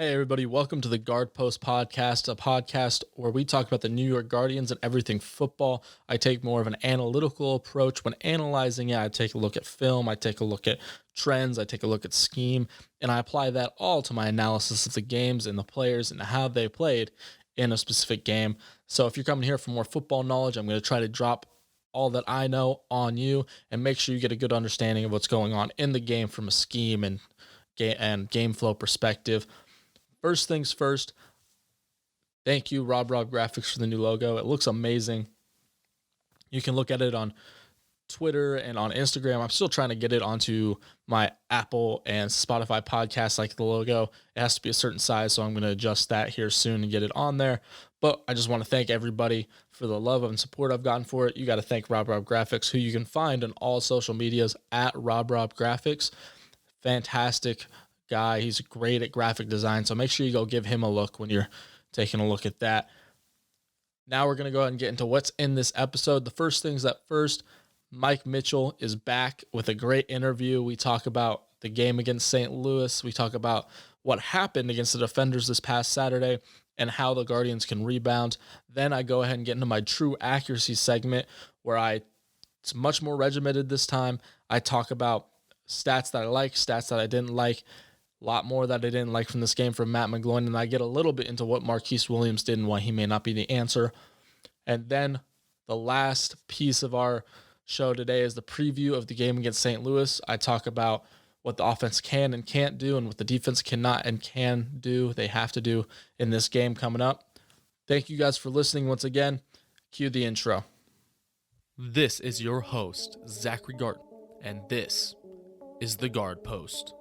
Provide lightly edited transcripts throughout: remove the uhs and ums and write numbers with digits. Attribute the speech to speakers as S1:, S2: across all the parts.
S1: Hey, everybody, welcome to the Guard Post Podcast, a podcast where we talk about the New York Guardians and everything football. I take more of an analytical approach when analyzing it. I take a look at film, I take a look at trends, I take a look at scheme, and I apply that all to my analysis of the games and the players and how they played in a specific game. So if you're coming here for more football knowledge, I'm going to try to drop all that I know on you and make sure you get a good understanding of what's going on in the game from a scheme and game flow perspective. First things first, thank you, Rob Graphics, for the new logo. It looks amazing. You can look at it on Twitter and on Instagram. I'm still trying to get it onto my Apple and Spotify podcasts like the logo. It has to be a certain size, so I'm going to adjust that here soon and get it on there. But I just want to thank everybody for the love and support I've gotten for it. You got to thank Rob Graphics, who you can find on all social medias at Rob Graphics. Fantastic guy. He's great at graphic design, so make sure you go give him a look when you're taking a look at that. Now we're going to go ahead and get into what's in this episode. The first things that first, Mike Mitchell is back with a great interview. We talk about the game against St. Louis. We talk about what happened against the Defenders this past Saturday and how the Guardians can rebound. Then I go ahead and get into my true accuracy segment where it's much more regimented this time. I talk about stats that I like, stats that I didn't like, a lot more that I didn't like from this game from Matt McGloin, and I get a little bit into what Marquise Williams did and why he may not be the answer. And then the last piece of our show today is the preview of the game against St. Louis. I talk about what the offense can and can't do and what the defense cannot and can do, they have to do in this game coming up. Thank you guys for listening once again. Cue the intro. This is your host, Zachary Garten, and this is the Guard Post.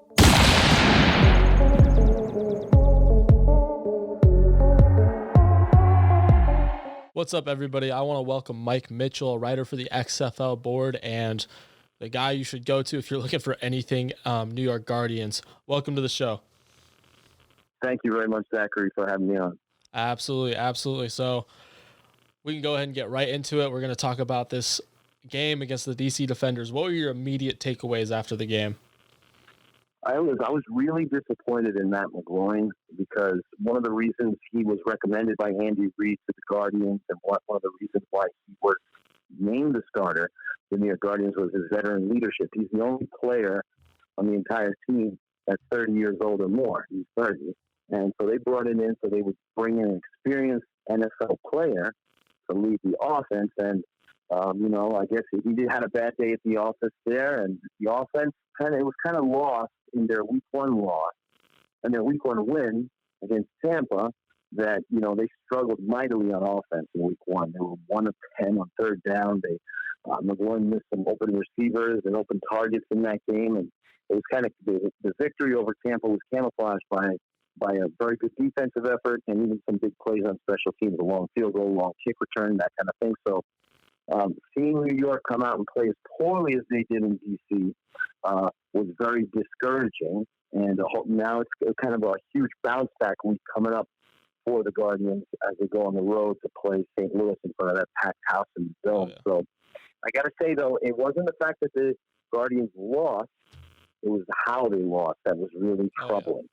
S1: What's up, everybody? I want to welcome Mike Mitchell, a writer for the XFL board and the guy you should go to if you're looking for anything New York Guardians. Welcome to the show.
S2: Thank you very much, Zachary, for having me on.
S1: Absolutely. So we can go ahead and get right into it. We're going to talk about this game against the DC Defenders. What were your immediate takeaways after the game?
S2: I was really disappointed in Matt McGloin because one of the reasons he was recommended by Andy Reid to the Guardians and one of the reasons why he was named the starter for the New York Guardians was his veteran leadership. He's the only player on the entire team that's 30 years old or more. He's 30. And so they brought him in so they would bring in an experienced NFL player to lead the offense. And, I guess he had a bad day at the office there, and the offense it was kind of lost in their week one loss and their week one win against Tampa that, they struggled mightily on offense in week one. They were 1 of 10 on third down. McGloin missed some open receivers and open targets in that game. And it was kind of the victory over Tampa was camouflaged by a very good defensive effort and even some big plays on special teams, a long field goal, long kick return, that kind of thing. So seeing New York come out and play as poorly as they did in D.C. Was very discouraging, and now it's kind of a huge bounce back week coming up for the Guardians as they go on the road to play St. Louis in front of that packed house in the Dome. So I got to say, though, it wasn't the fact that the Guardians lost, it was how they lost that was really troubling.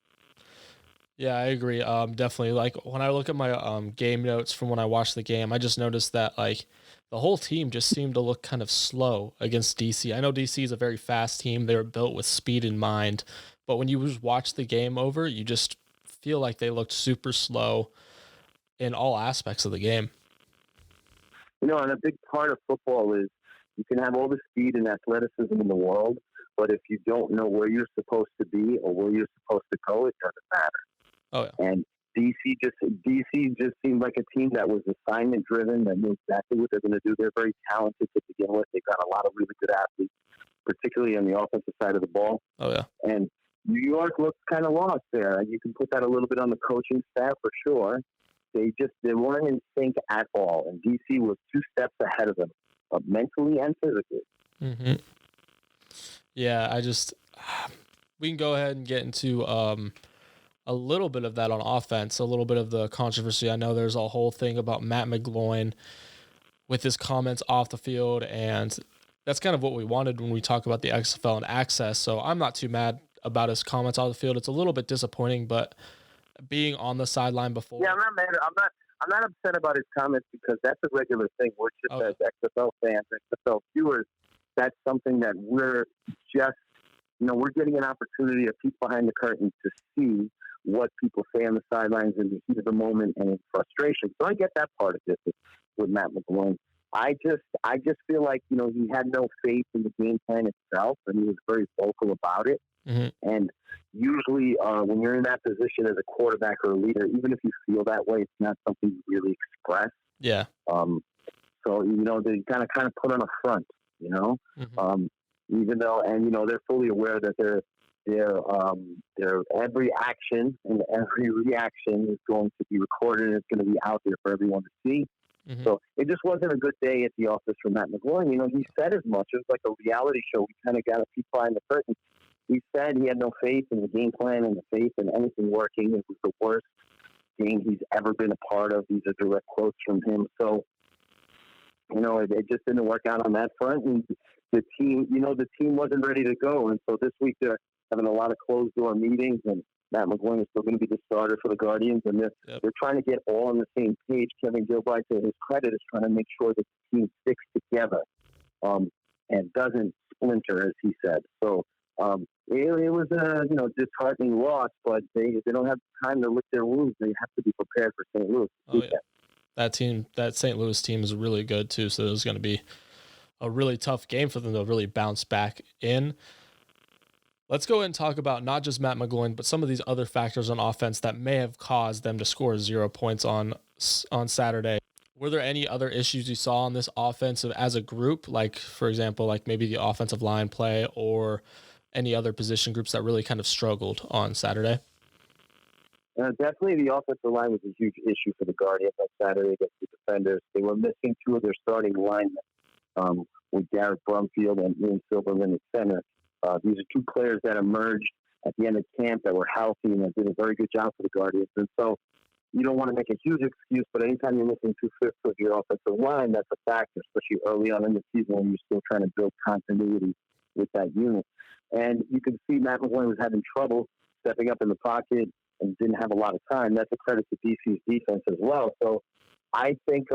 S1: Yeah, I agree. Definitely. Like when I look at my game notes from when I watched the game, I just noticed that the whole team just seemed to look kind of slow against DC. I know DC is a very fast team. They were built with speed in mind, but when you just watch the game over, you just feel like they looked super slow in all aspects of the game.
S2: And a big part of football is you can have all the speed and athleticism in the world, but if you don't know where you're supposed to be or where you're supposed to go, it doesn't matter.
S1: Oh, yeah.
S2: And DC just seemed like a team that was assignment driven, that knew exactly what they're going to do. They're very talented to begin with. They've got a lot of really good athletes, particularly on the offensive side of the ball.
S1: Oh, yeah.
S2: And New York looks kind of lost there. You can put that a little bit on the coaching staff for sure. They weren't in sync at all, and DC was 2 steps ahead of them, mentally and physically.
S1: Mm-hmm. Yeah, we can go ahead and get into a little bit of that on offense, a little bit of the controversy. I know there's a whole thing about Matt McGloin with his comments off the field, and that's kind of what we wanted when we talk about the XFL and access. So I'm not too mad about his comments off the field. It's a little bit disappointing, but being on the sideline before.
S2: Yeah, I'm not mad. I'm not upset about his comments because that's a regular thing. We're just as XFL fans, XFL viewers. That's something that we're just, we're getting an opportunity to peek behind the curtain to see what people say on the sidelines in the heat of the moment and in frustration. So I get that part of this with Matt McGloin. I just feel like, he had no faith in the game plan itself, and he was very vocal about it.
S1: Mm-hmm.
S2: And usually when you're in that position as a quarterback or a leader, even if you feel that way, it's not something you really express.
S1: Yeah.
S2: So, they kind of put on a front,
S1: Mm-hmm.
S2: Even though, and, they're fully aware that their every action and every reaction is going to be recorded and it's going to be out there for everyone to see.
S1: Mm-hmm.
S2: So it just wasn't a good day at the office for Matt McGloin. He said as much. It was like a reality show. We kind of got to peek behind the curtain. He said he had no faith in the game plan and the faith in anything working. It was the worst game he's ever been a part of. These are direct quotes from him. So, it just didn't work out on that front. And the team wasn't ready to go. And so this week they're having a lot of closed-door meetings, and Matt McGloin is still going to be the starter for the Guardians. And they're trying to get all on the same page. Kevin Gilbride, to his credit, is trying to make sure that the team sticks together and doesn't splinter, as he said. So, it was a disheartening loss, but they don't have time to lick their wounds. They have to be prepared for St. Louis.
S1: Oh, yeah. That St. Louis team is really good too, so it was going to be a really tough game for them to really bounce back in. Let's go ahead and talk about not just Matt McGloin, but some of these other factors on offense that may have caused them to score 0 points on Saturday. Were there any other issues you saw on this offensive as a group, like, for example, like maybe the offensive line play or any other position groups that really kind of struggled on Saturday?
S2: Definitely the offensive line was a huge issue for the Guardians on Saturday against the defenders. They were missing two of their starting linemen with Garrett Brumfield and Ian Silverman at center. These are two players that emerged at the end of camp that were healthy and that did a very good job for the Guardians. And so you don't want to make a huge excuse, but anytime you're missing 2/5 of your offensive line, that's a factor, especially early on in the season when you're still trying to build continuity with that unit. And you can see Matt McGloin was having trouble stepping up in the pocket and didn't have a lot of time. That's a credit to DC's defense as well. So I think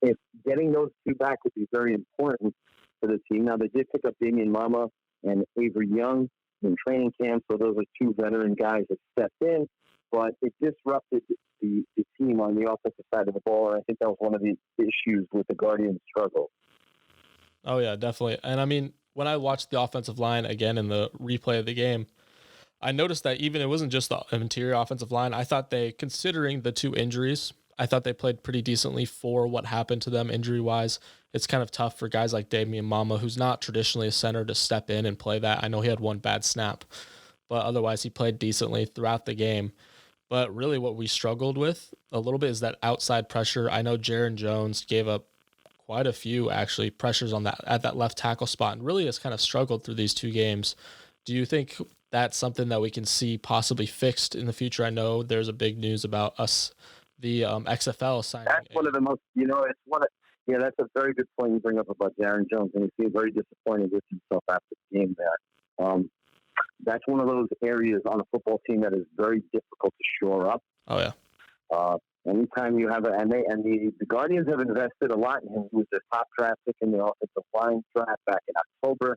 S2: if getting those two back would be very important for the team. Now, they did pick up Damian Mama and Avery Young in training camp, so those are two veteran guys that stepped in, but it disrupted the team on the offensive side of the ball, and I think that was one of the issues with the Guardians' struggle.
S1: Oh, yeah, definitely. And I mean, when I watched the offensive line again in the replay of the game, I noticed that even it wasn't just the interior offensive line. I thought considering the two injuries, I thought they played pretty decently for what happened to them injury-wise. It's kind of tough for guys like Damian Mama, who's not traditionally a center, to step in and play that. I know he had one bad snap, but otherwise he played decently throughout the game. But really what we struggled with a little bit is that outside pressure. I know Jaron Jones gave up quite a few, actually, pressures on at that left tackle spot and really has kind of struggled through these two games. Do you think that's something that we can see possibly fixed in the future? I know there's a big news about the XFL signing.
S2: That's one of the most, that's a very good point you bring up about Jaron Jones, and he seemed very disappointed with himself after the game there. That's one of those areas on a football team that is very difficult to shore up.
S1: Oh, yeah.
S2: Anytime you have the Guardians have invested a lot in him. He was their top draft pick in the offensive line draft back in October.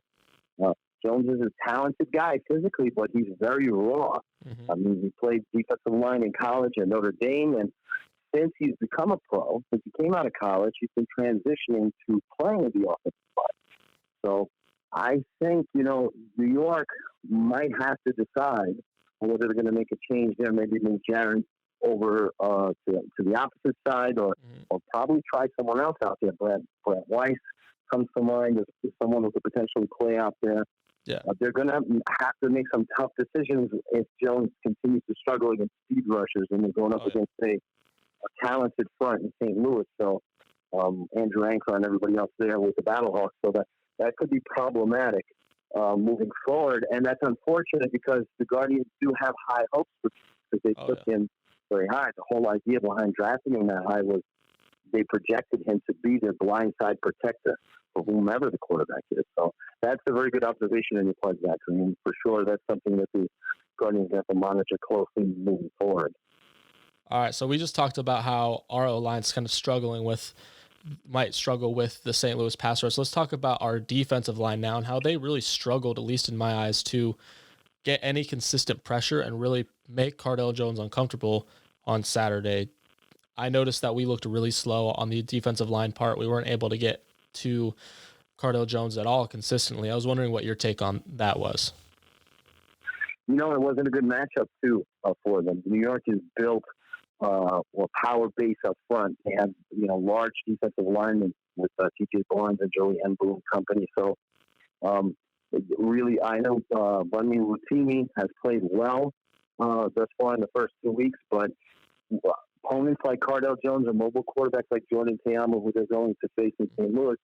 S2: Jones is a talented guy physically, but he's very raw.
S1: Mm-hmm.
S2: I mean, he played defensive line in college at Notre Dame, and since he's become a pro, since he came out of college, he's been transitioning to playing with the offensive line. So I think, New York might have to decide whether they're going to make a change there, maybe move Jaron over to the opposite side, or probably try someone else out there. Brett Weiss comes to mind as someone who could potentially play out there.
S1: Yeah.
S2: They're going to have to make some tough decisions if Jones continues to struggle against speed rushers and they're going up against a talented front in St. Louis. So Andrew Ankara and everybody else there with the Battlehawks. So that could be problematic moving forward. And that's unfortunate because the Guardians do have high hopes because they took him very high. The whole idea behind drafting him that high was they projected him to be their blindside protector for whomever the quarterback is. So that's a very good observation in your part, Zachary. And for sure, that's something that the Guardians have to monitor closely moving forward.
S1: All right, so we just talked about how our O-line's kind of might struggle with the St. Louis pass rush. Let's talk about our defensive line now and how they really struggled, at least in my eyes, to get any consistent pressure and really make Cardale Jones uncomfortable on Saturday. I noticed that we looked really slow on the defensive line part. We weren't able to get to Cardale Jones at all consistently. I was wondering what your take on that was.
S2: It wasn't a good matchup, too, for them. New York is built power base up front. They have, large defensive linemen with T.J. Barnes and Joey Embu and company. So, really, I know Bunny Rutini has played well thus far in the first 2 weeks, but opponents like Cardale Jones or mobile quarterbacks like Jordan Teamo, who they're going to face in St. Louis,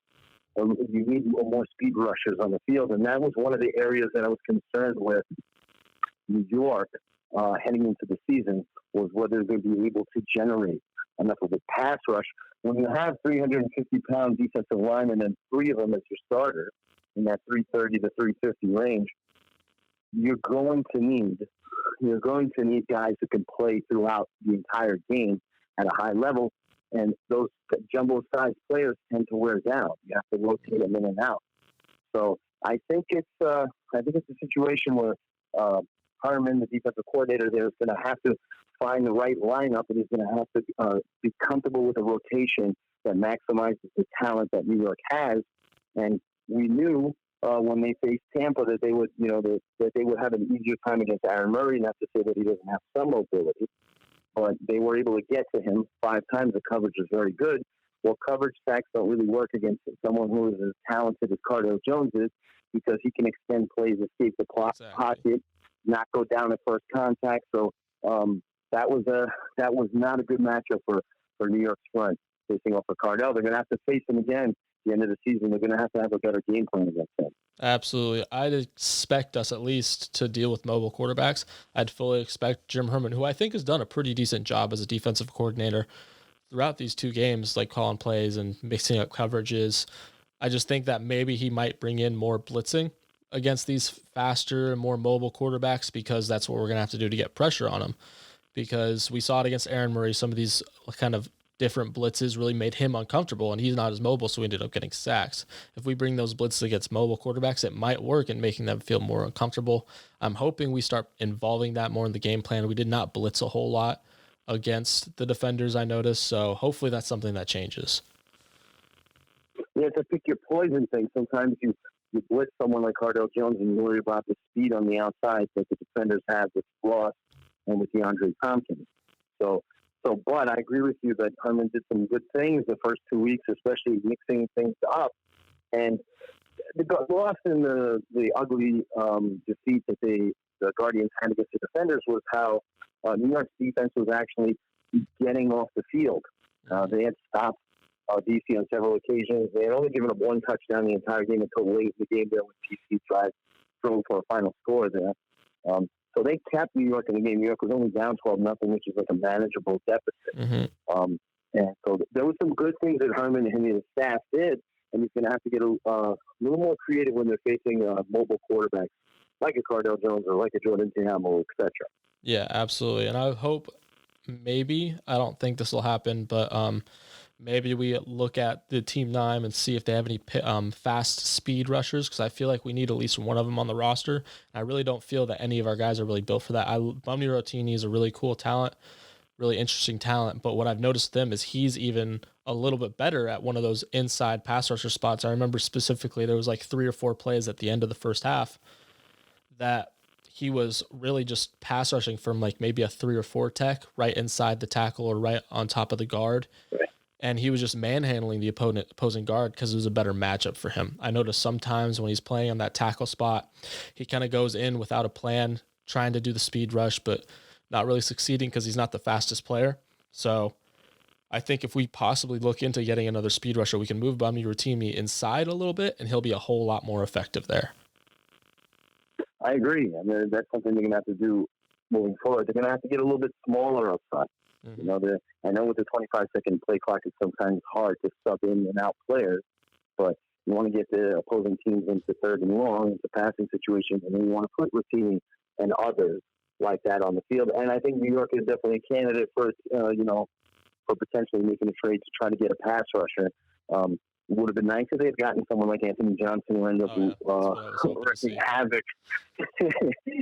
S2: you need more speed rushers on the field. And that was one of the areas that I was concerned with New York heading into the season, was whether they're going to be able to generate enough of a pass rush. When you have 350-pound defensive linemen and three of them as your starter in that 330 to 350 range, you're going to need guys who can play throughout the entire game at a high level, and those jumbo-sized players tend to wear down. You have to rotate them in and out. So I think it's a situation where Harmon, the defensive coordinator there, is going to have to find the right lineup, and he's going to have to be comfortable with a rotation that maximizes the talent that New York has. And we knew when they faced Tampa that they would, that they would have an easier time against Aaron Murray. Not to say that he doesn't have some mobility, but they were able to get to him 5 times. The coverage is very good. Well, coverage sacks don't really work against someone who is as talented as Cardale Jones is, because he can extend plays, escape the pocket, not go down at first contact. So that was not a good matchup for New York's front facing off of Cardale. They're going to have to face him again at the end of the season. They're going to have a better game plan against him.
S1: Absolutely. I'd expect us at least to deal with mobile quarterbacks. I'd fully expect Jim Herman, who I think has done a pretty decent job as a defensive coordinator throughout these 2 games, like calling plays and mixing up coverages. I just think that maybe he might bring in more blitzing against these faster and more mobile quarterbacks, because that's what we're going to have to do to get pressure on them. Because we saw it against Aaron Murray, some of these kind of different blitzes really made him uncomfortable, and he's not as mobile, so we ended up getting sacks. If we bring those blitzes against mobile quarterbacks, it might work in making them feel more uncomfortable. I'm hoping we start involving that more in the game plan. We did not blitz a whole lot against the defenders, I noticed, so hopefully that's something that changes.
S2: Yeah, it's a pick your poison thing. Sometimes you blitz someone like Cardale Jones and you worry about the speed on the outside that the defenders have with Ross and with DeAndre Thompkins. But I agree with you that Herman did some good things the first 2 weeks, especially mixing things up. And the loss in the ugly defeat that the Guardians had against the defenders was how New York's defense was actually getting off the field. They had stopped DC on several occasions. They had only given up 1 touchdown the entire game until late in the game there when DC tried throwing for a final score there. So they kept New York in the game. New York was only down 12-0, which is like a manageable deficit.
S1: Mm-hmm.
S2: And so there were some good things that Herman and his staff did, and he's going to have to get a little more creative when they're facing mobile quarterbacks like a Cardale Jones or like a Jordan Teamo, etc.
S1: Yeah, absolutely. And I hope I don't think this will happen, but maybe we look at the Team 9 and see if they have any fast speed rushers, because I feel like we need at least one of them on the roster. And I really don't feel that any of our guys are really built for that. Bumney Rotini is a really cool talent, really interesting talent, but what I've noticed them is he's even a little bit better at one of those inside pass rusher spots. I remember specifically there was like 3 or 4 plays at the end of the first half that he was really just pass rushing from like maybe a 3 or 4 tech right inside the tackle or right on top of the guard.
S2: Right.
S1: And he was just manhandling the opposing guard because it was a better matchup for him. I noticed sometimes when he's playing on that tackle spot, he kind of goes in without a plan, trying to do the speed rush, but not really succeeding because he's not the fastest player. So I think if we possibly look into getting another speed rusher, we can move Bumney Rotimi inside a little bit, and he'll be a whole lot more effective there.
S2: I agree. I mean, that's something they're going to have to do moving forward. They're going to have to get a little bit smaller up front. Mm-hmm. I know with the 25-second play clock, it's sometimes hard to sub in and out players, but you want to get the opposing teams into 3rd and long, into passing situations, and then you want to put Rotimi and others like that on the field. And I think New York is definitely a candidate for, for potentially making a trade to try to get a pass rusher. It would have been nice if they had gotten someone like Anthony Johnson, who ended up wreaking havoc.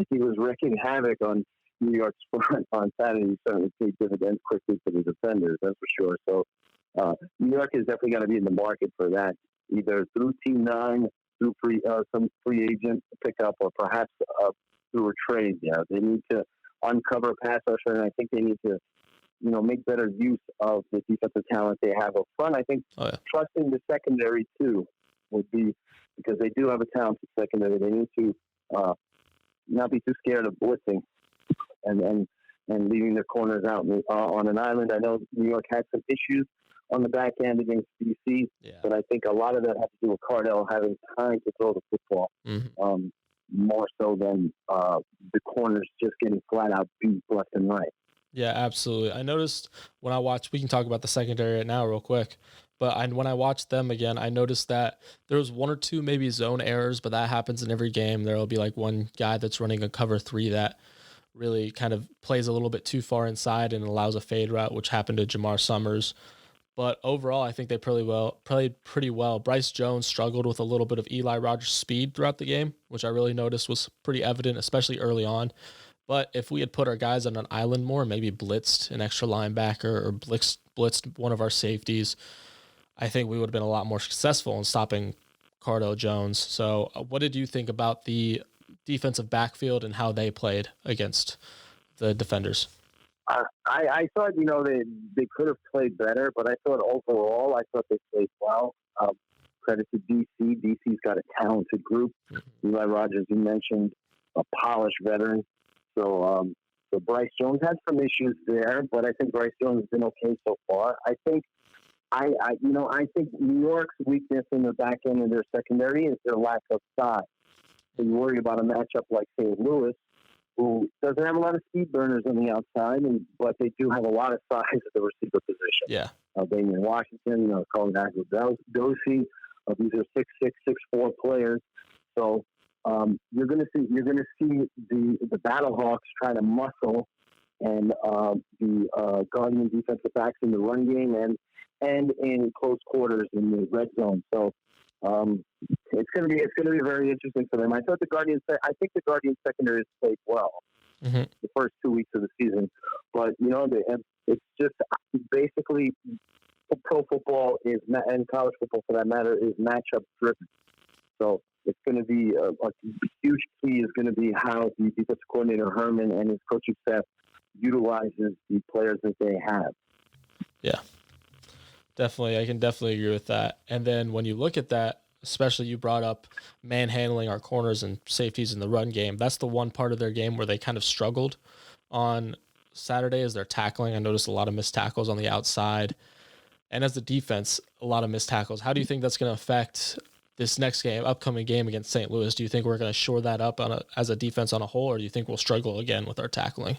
S2: He was wreaking havoc on New York's front on Saturday. He certainly paid dividends quickly for the defenders, that's for sure. So New York is definitely going to be in the market for that, either through Team 9, through some free agent pickup, or perhaps through a trade. Yeah, they need to uncover a pass rusher, and I think they need to make better use of the defensive talent they have up front. I think trusting the secondary too would be, because they do have a talented secondary. They need to not be too scared of blitzing and leaving their corners out on an island. I know New York had some issues on the back end against DC, but I think a lot of that has to do with Cardell having time to throw the football, more so than the corners just getting flat out beat left and right.
S1: Yeah, absolutely. I noticed when I watched, we can talk about the secondary right now real quick, but when I watched them again, I noticed that there was one or two maybe zone errors, but that happens in every game. There will be like one guy that's running a cover 3 that really kind of plays a little bit too far inside and allows a fade route, which happened to Jamar Summers. But overall, I think they played pretty well. Bryce Jones struggled with a little bit of Eli Rogers' speed throughout the game, which I really noticed was pretty evident, especially early on. But if we had put our guys on an island more, maybe blitzed an extra linebacker or blitzed one of our safeties, I think we would have been a lot more successful in stopping Cardell Jones. So what did you think about the defensive backfield and how they played against the defenders?
S2: I thought, they could have played better, but I thought overall, they played well. Credit to DC. DC's got a talented group. Eli Rogers, you mentioned, a polished veteran. So Bryce Jones had some issues there, but I think Bryce Jones has been okay so far. I think New York's weakness in the back end of their secondary is their lack of size. So you worry about a matchup like St. Louis, who doesn't have a lot of speed burners on the outside, but they do have a lot of size at the receiver position.
S1: Yeah.
S2: Damian Washington, Colin Aguilar-Dorsey, these are 6'6", 6'4" players. So you're going to see the Battlehawks try to muscle and the Guardian defensive backs in the run game and in close quarters in the red zone. So it's going to be very interesting for them. I think the Guardians secondary has played well the first 2 weeks of the season, but it's just basically pro football and college football for that matter is matchup driven. So it's going to be a huge key is going to be how the defensive coordinator Herman and his coaching staff utilizes the players that they have.
S1: Yeah, definitely. I can definitely agree with that. And then when you look at that, especially you brought up manhandling our corners and safeties in the run game. That's the one part of their game where they kind of struggled on Saturday is their tackling. I noticed a lot of missed tackles on the outside. And as the defense, a lot of missed tackles. How do you think that's going to affect this next upcoming game against St. Louis? Do you think we're going to shore that up as a defense on a whole, or do you think we'll struggle again with our tackling?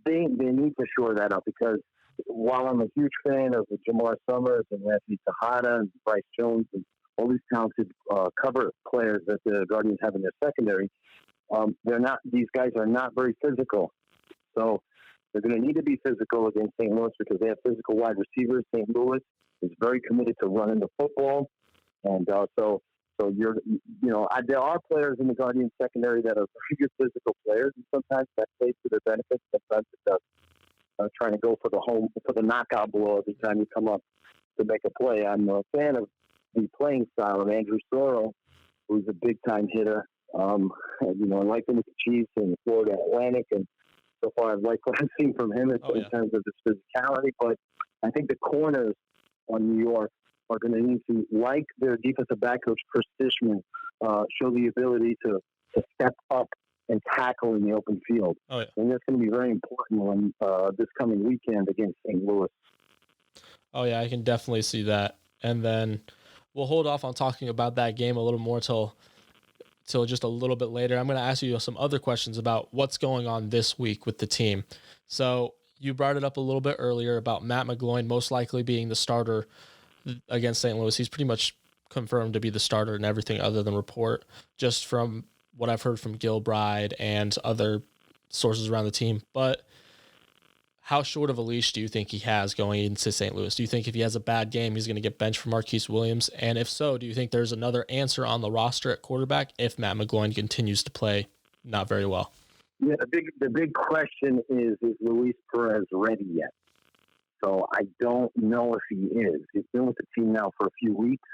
S2: They need to shore that up, because while I'm a huge fan of Jamar Summers and Anthony Tejada and Bryce Jones and all these talented cover players that the Guardians have in their secondary, these guys are not very physical. So they're going to need to be physical against St. Louis because they have physical wide receivers. St. Louis is very committed to running the football. And so there are players in the Guardian secondary that are very good physical players, and sometimes that plays to their benefit. Sometimes it doesn't. Trying to go for the knockout blow every time you come up to make a play. I'm a fan of the playing style of Andrew Sorrell, who's a big time hitter. I like him with the Chiefs and the Florida Atlantic, and so far I've liked what I've seen from him in terms of his physicality. But I think the corners on New York are going to need to, like their defensive back coach, Chris Fishman, show the ability to step up and tackle in the open field. Oh, yeah. And that's going to be very important when this coming weekend against St. Louis.
S1: Oh, yeah, I can definitely see that. And then we'll hold off on talking about that game a little more till just a little bit later. I'm going to ask you some other questions about what's going on this week with the team. So you brought it up a little bit earlier about Matt McGloin most likely being the starter against St. Louis. He's pretty much confirmed to be the starter in everything other than report, just from what I've heard from Gilbride and other sources around the team. But how short of a leash do you think he has going into St. Louis? Do you think if he has a bad game, he's going to get benched for Marquise Williams? And if so, do you think there's another answer on the roster at quarterback if Matt McGloin continues to play not very well?
S2: Yeah, the big question is Luis Perez ready yet? So I don't know if he is. He's been with the team now for a few weeks.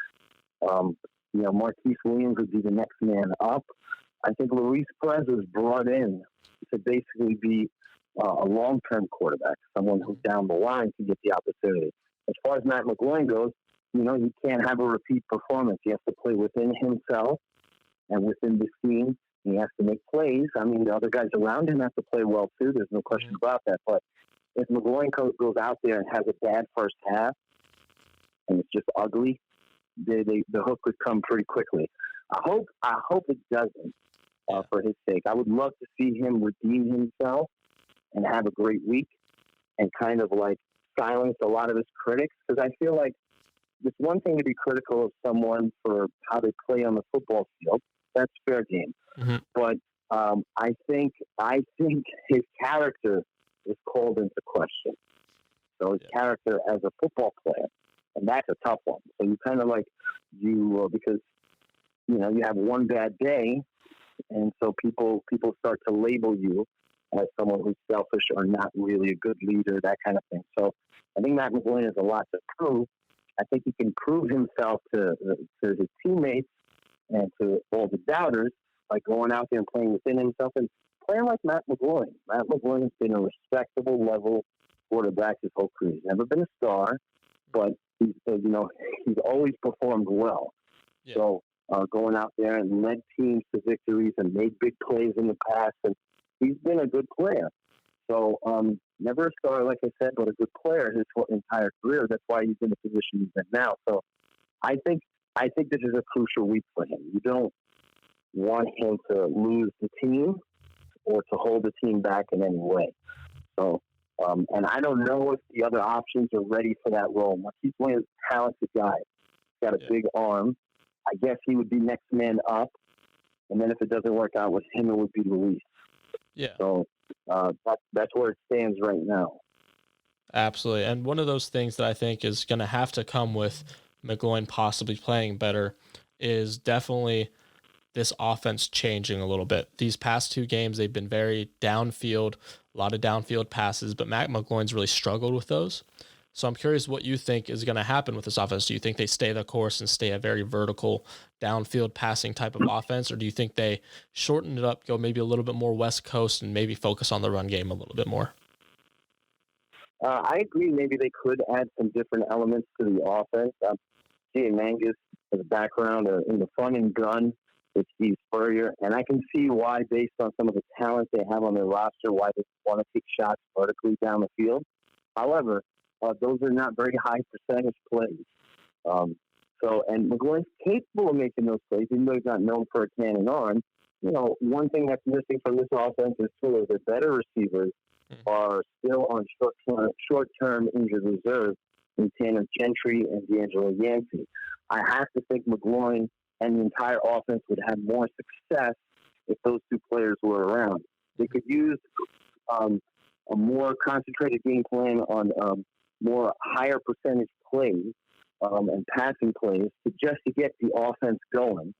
S2: Marquise Williams would be the next man up. I think Luis Perez was brought in to basically be a long-term quarterback, someone who down the line can get the opportunity. As far as Matt McGloin goes, he can't have a repeat performance. He has to play within himself and within the scheme. He has to make plays. I mean, the other guys around him have to play well, too. There's no question about that. But if McGloin goes out there and has a bad first half and it's just ugly, the hook would come pretty quickly. I hope it doesn't for his sake. I would love to see him redeem himself and have a great week and kind of like silence a lot of his critics, because I feel like it's one thing to be critical of someone for how they play on the football field. That's fair game. Mm-hmm. But I think his character is called into question. So his character as a football player, and that's a tough one. So you kind of like because you have one bad day, and so people start to label you as someone who's selfish or not really a good leader, that kind of thing. So I think Matt McGloin has a lot to prove. I think he can prove himself to his teammates and to all the doubters by going out there and playing within himself and playing like Matt McGloin. Matt McGloin has been a respectable level quarterback his whole career. He's never been a star, but he's always performed well. Yeah. So going out there and led teams to victories and made big plays in the past, and he's been a good player. So never a star, like I said, but a good player his whole entire career. That's why he's in the position he's in now. So I think this is a crucial week for him. You don't want him to lose the team or to hold the team back in any way. So, and I don't know if the other options are ready for that role. Marquise Williams is a talented guy. He's got a big arm. I guess he would be next man up. And then if it doesn't work out with him, it would be Luis.
S1: Yeah.
S2: So that's where it stands right now.
S1: Absolutely. And one of those things that I think is going to have to come with McGloin possibly playing better is definitely this offense changing a little bit. These past two games, they've been very downfield, a lot of downfield passes, but Matt McGloin's really struggled with those. So I'm curious what you think is going to happen with this offense. Do you think they stay the course and stay a very vertical downfield passing type of offense, or do you think they shorten it up, go maybe a little bit more West Coast and maybe focus on the run game a little bit more?
S2: I agree. Maybe they could add some different elements to the offense. Jay Mangus has a background in the fun and gun with Steve Spurrier, and I can see why, based on some of the talent they have on their roster, why they want to take shots vertically down the field. However, those are not very high percentage plays. And McGloin's capable of making those plays, even though he's not known for a cannon arm. One thing that's missing from this offense is two of the better receivers are still on short-term injured reserve in Tanner Gentry and D'Angelo Yancey. I have to think McGloin and the entire offense would have more success if those two players were around. They could use a more concentrated game plan on more higher percentage plays and passing plays to get the offense going.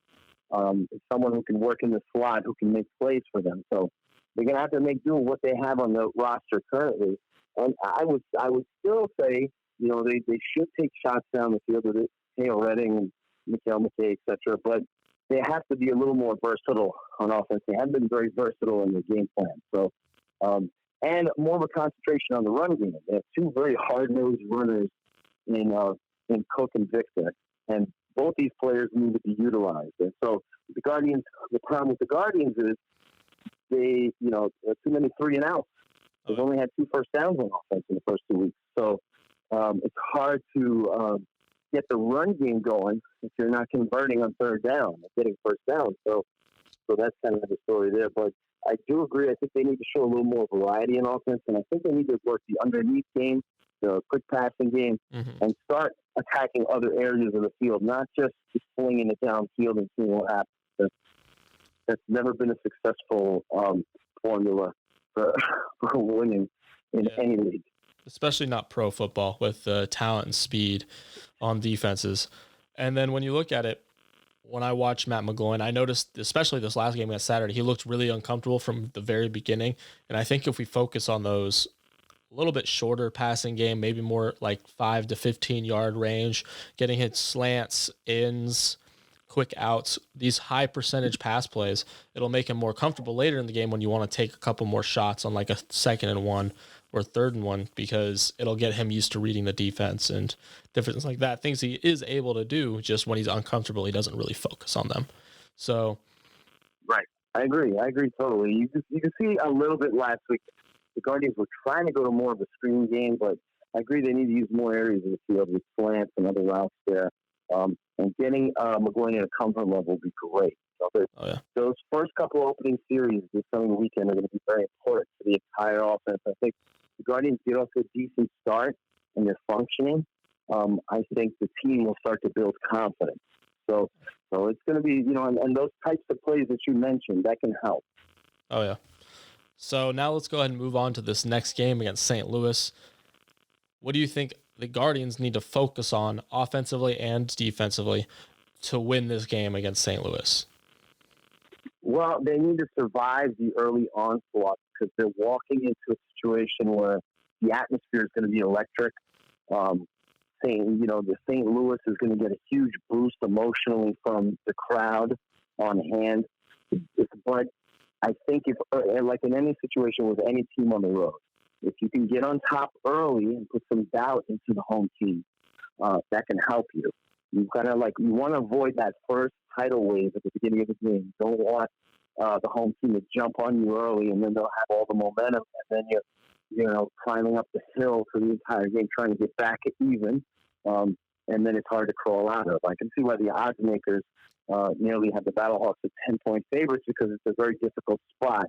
S2: Someone who can work in the slot, who can make plays for them. So they're going to have to make do with what they have on the roster currently. And I would still say, they should take shots down the field with it, Hale Redding and Mikael McKay, et cetera. But they have to be a little more versatile on offense. They have been very versatile in their game plan. So, and more of a concentration on the run game. They have two very hard-nosed runners in Cook and Victor, and both these players need to be utilized. And so the problem with the Guardians is they, too many 3-and-outs. They've only had 2 first downs on offense in the first 2 weeks. So it's hard to get the run game going if you're not converting on third down, getting first down. So that's kind of the story there. But I do agree. I think they need to show a little more variety in offense, and I think they need to work the underneath game, the quick passing game, and start attacking other areas of the field, not just flinging it downfield and seeing what happens. That's never been a successful formula for, for winning in any league.
S1: Especially not pro football with the talent and speed on defenses. And then when you look at it, when I watched Matt McGloin, I noticed, especially this last game on Saturday, he looked really uncomfortable from the very beginning. And I think if we focus on those a little bit shorter passing game, maybe more like 5 to 15 yard range, getting hit slants, ins, quick outs, these high percentage pass plays, it'll make him more comfortable later in the game when you want to take a couple more shots on like a 2nd and 1 or 3rd and 1, because it'll get him used to reading the defense and different things like that. Things he is able to do, just when he's uncomfortable, he doesn't really focus on them. So,
S2: right. I agree totally. You can see a little bit last week. The Guardians were trying to go to more of a screen game, but I agree they need to use more areas of the field with slants and other routes there. And getting McGloin at a comfort level would be great. So those first couple opening series this coming weekend are going to be very important for the entire offense. I think the Guardians get off to a decent start and they're functioning. I think the team will start to build confidence. So it's going to be, and those types of plays that you mentioned, that can help.
S1: Oh, yeah. So now let's go ahead and move on to this next game against St. Louis. What do you think the Guardians need to focus on offensively and defensively to win this game against St. Louis?
S2: Well, they need to survive the early onslaught because they're walking into a situation where the atmosphere is going to be electric. The St. Louis is going to get a huge boost emotionally from the crowd on hand. But I think if, like in any situation with any team on the road, if you can get on top early and put some doubt into the home team, that can help you. You want to avoid that first tidal wave at the beginning of the game. You don't want the home team to jump on you early, and then they'll have all the momentum, and then you're climbing up the hill for the entire game, trying to get back even, and then it's hard to crawl out of. I can see why the odds makers nearly have the Battlehawks at 10-point favorites, because it's a very difficult spot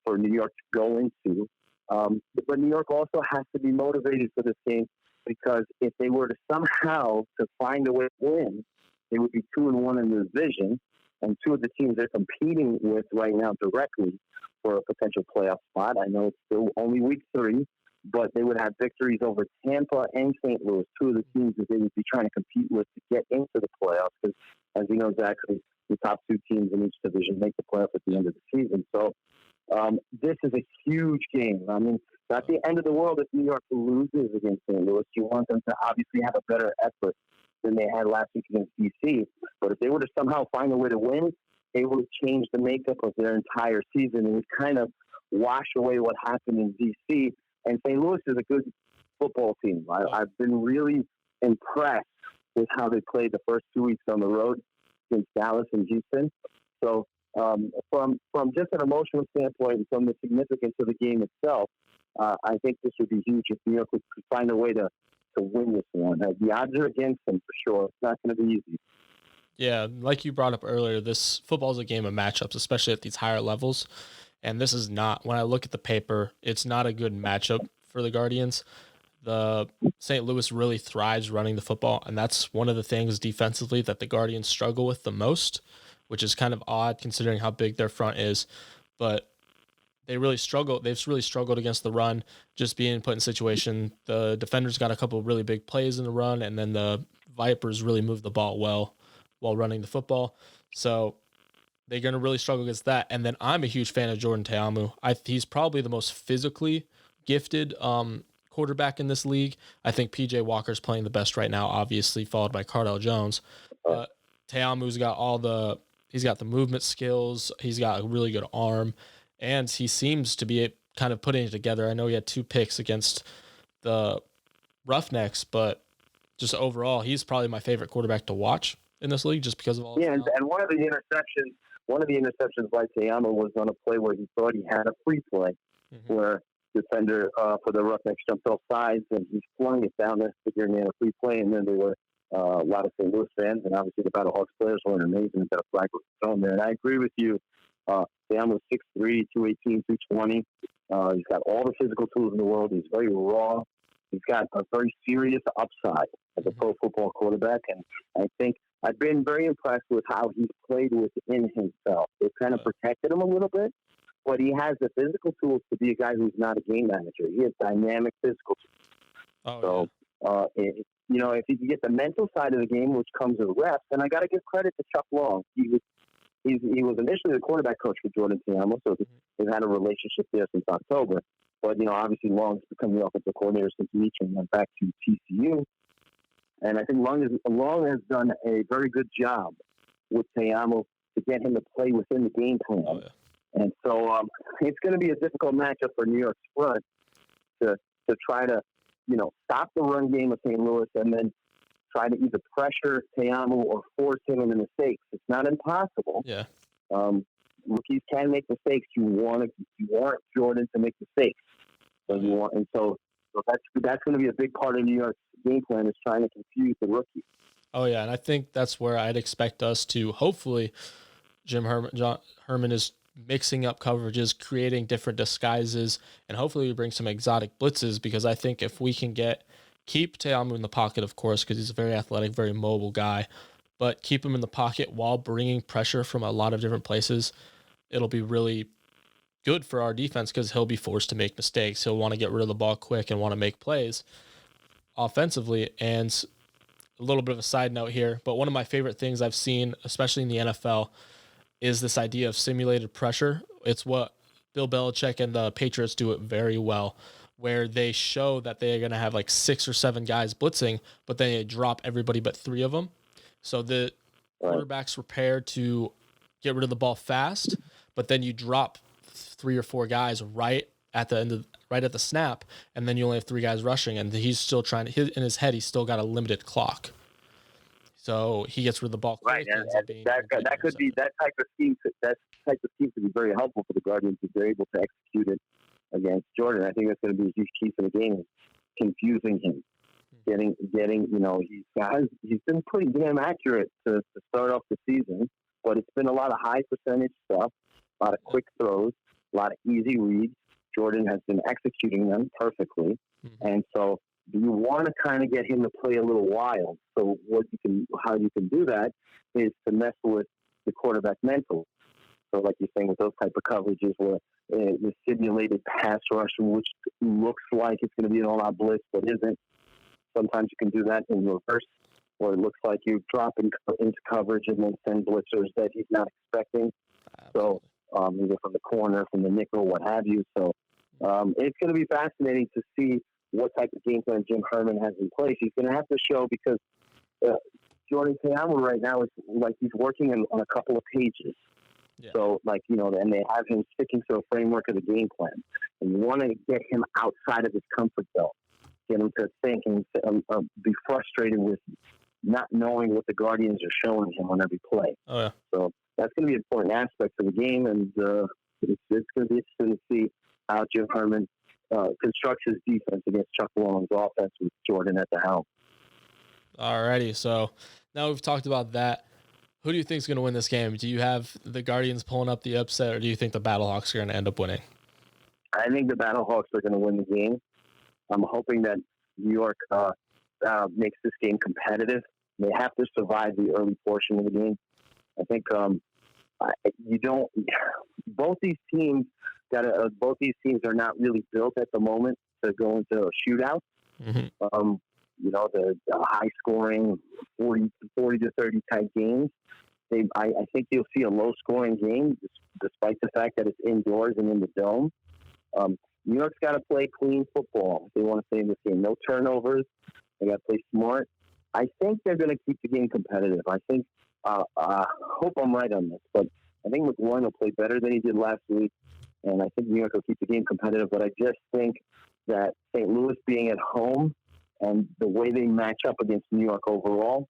S2: for New York to go into. But New York also has to be motivated for this game, because if they were to somehow to find a way to win, they would be 2-1 in the division, and two of the teams they're competing with right now directly for a potential playoff spot. I know it's still only week 3, but they would have victories over Tampa and St. Louis, two of the teams that they would be trying to compete with to get into the playoffs. Because, as you know, Zach, the top 2 teams in each division make the playoffs at the end of the season. So this is a huge game. I mean, not the end of the world if New York loses against St. Louis. You want them to obviously have a better effort than they had last week against DC. But if they were to somehow find a way to win, it would change the makeup of their entire season. It would kind of wash away what happened in DC. And St. Louis is a good football team. I've been really impressed with how they played the first 2 weeks on the road against Dallas and Houston. So from just an emotional standpoint and from the significance of the game itself, I think this would be huge if New York could find a way to win this one. The odds are against them for sure. It's not going to be easy.
S1: Yeah, like you brought up earlier, this football is a game of matchups, especially at these higher levels. And this is not, when I look at the paper, it's not a good matchup for the Guardians. The St. Louis really thrives running the football, and that's one of the things defensively that the Guardians struggle with the most, which is kind of odd considering how big their front is. But they really struggle. They've really struggled against the run, just being put in situation. The defenders got a couple of really big plays in the run, and then the Vipers really moved the ball well while running the football. So they're going to really struggle against that. And then I'm a huge fan of Jordan Ta'amu. He's probably the most physically gifted quarterback in this league. I think P.J. Walker's playing the best right now, obviously, followed by Cardell Jones. Ta'amu's got he's got the movement skills. He's got a really good arm. And he seems to be kind of putting it together. I know he had 2 picks against the Roughnecks, but just overall, he's probably my favorite quarterback to watch in this league, just because of all.
S2: Yeah, and one of the interceptions by Ta'amu was on a play where he thought he had a free play, where defender for the Roughnecks jumped off sides and he flung it down there, figuring he had a free play, and then there were a lot of St. Louis fans and obviously the Battlehawks players weren't amazing that a flag was thrown there. And I agree with you. Ta'amu 6'3", 218, 220. He's got all the physical tools in the world. He's very raw. He's got a very serious upside as a pro football quarterback, and I think I've been very impressed with how he's played within himself. They've kind of protected him a little bit, but he has the physical tools to be a guy who's not a game manager. He has dynamic physical tools. If he can get the mental side of the game, which comes with reps, and I got to give credit to Chuck Long. He was initially the quarterback coach for Jordan Teamo, so they've had a relationship there since October. But, obviously Long's become the offensive coordinator since Meacham went back to TCU. And I think Long has done a very good job with Teamo to get him to play within the game plan. Oh, yeah. And so it's going to be a difficult matchup for New York's front to try to, stop the run game of St. Louis and then try to either pressure Teamo or force him into mistakes. It's not impossible.
S1: Yeah.
S2: Rookies can make mistakes. You want Jordan to make mistakes. So that's going to be a big part of New York's game plan, is trying to confuse the rookies.
S1: Oh yeah, and I think that's where I'd expect us to hopefully. John Herman is mixing up coverages, creating different disguises, and hopefully we bring some exotic blitzes, because I think if we can keep Teamo in the pocket, of course, because he's a very athletic, very mobile guy, but keep him in the pocket while bringing pressure from a lot of different places, it'll be really good for our defense, because he'll be forced to make mistakes. He'll want to get rid of the ball quick and want to make plays offensively. And a little bit of a side note here, but one of my favorite things I've seen, especially in the NFL, is this idea of simulated pressure. It's what Bill Belichick and the Patriots do it very well, where they show that they're going to have like 6 or 7 guys blitzing, but then they drop everybody but 3 of them. So the quarterback's prepared to get rid of the ball fast, but then you drop 3 or 4 guys right at the snap, and then you only have 3 guys rushing, and he's still in his head, he's still got a limited clock. So he gets rid of the ball quick.
S2: Right, and that could be that type of scheme. That type of scheme could be very helpful for the Guardians if they're able to execute it against Jordan. I think that's going to be a huge key for the game, confusing him, getting. He's been pretty damn accurate to start off the season, but it's been a lot of high percentage stuff, a lot of quick throws, a lot of easy reads. Jordan has been executing them perfectly, and so. Do you want to kind of get him to play a little wild? So how you can do that is to mess with the quarterback mental. So like you're saying, with those type of coverages where the simulated pass rush, which looks like it's going to be an all-out blitz, but isn't. Sometimes you can do that in reverse, where it looks like you drop into coverage and then send blitzers that he's not expecting. So either from the corner, from the nickel, what have you. So it's going to be fascinating to see what type of game plan Jim Herman has in place. He's going to have to show, because Jordan Teamo right now is like he's working on a couple of pages. Yeah. So, and they have him sticking to a framework of the game plan. And you want to get him outside of his comfort zone, get him to think and be frustrated with not knowing what the Guardians are showing him on every play.
S1: Oh, yeah.
S2: So that's going to be an important aspect of the game, and it's going to be interesting to see how Jim Herman constructs his defense against Chuck Long's offense with Jordan at the helm.
S1: Alrighty, so now we've talked about that. Who do you think is going to win this game? Do you have the Guardians pulling up the upset, or do you think the Battlehawks are going to end up winning?
S2: I think the Battlehawks are going to win the game. I'm hoping that New York makes this game competitive. They have to survive the early portion of the game. I think both these teams are not really built at the moment to go into a shootout. Mm-hmm. The high scoring 40 to 30 type games. I think you'll see a low scoring game, despite the fact that it's indoors and in the dome. New York's got to play clean football if they want to stay in this game. No turnovers. They got to play smart. I think they're going to keep the game competitive. I think. Hope I'm right on this, but I think McGloin will play better than he did last week, and I think New York will keep the game competitive. But I just think that St. Louis being at home and the way they match up against New York overall,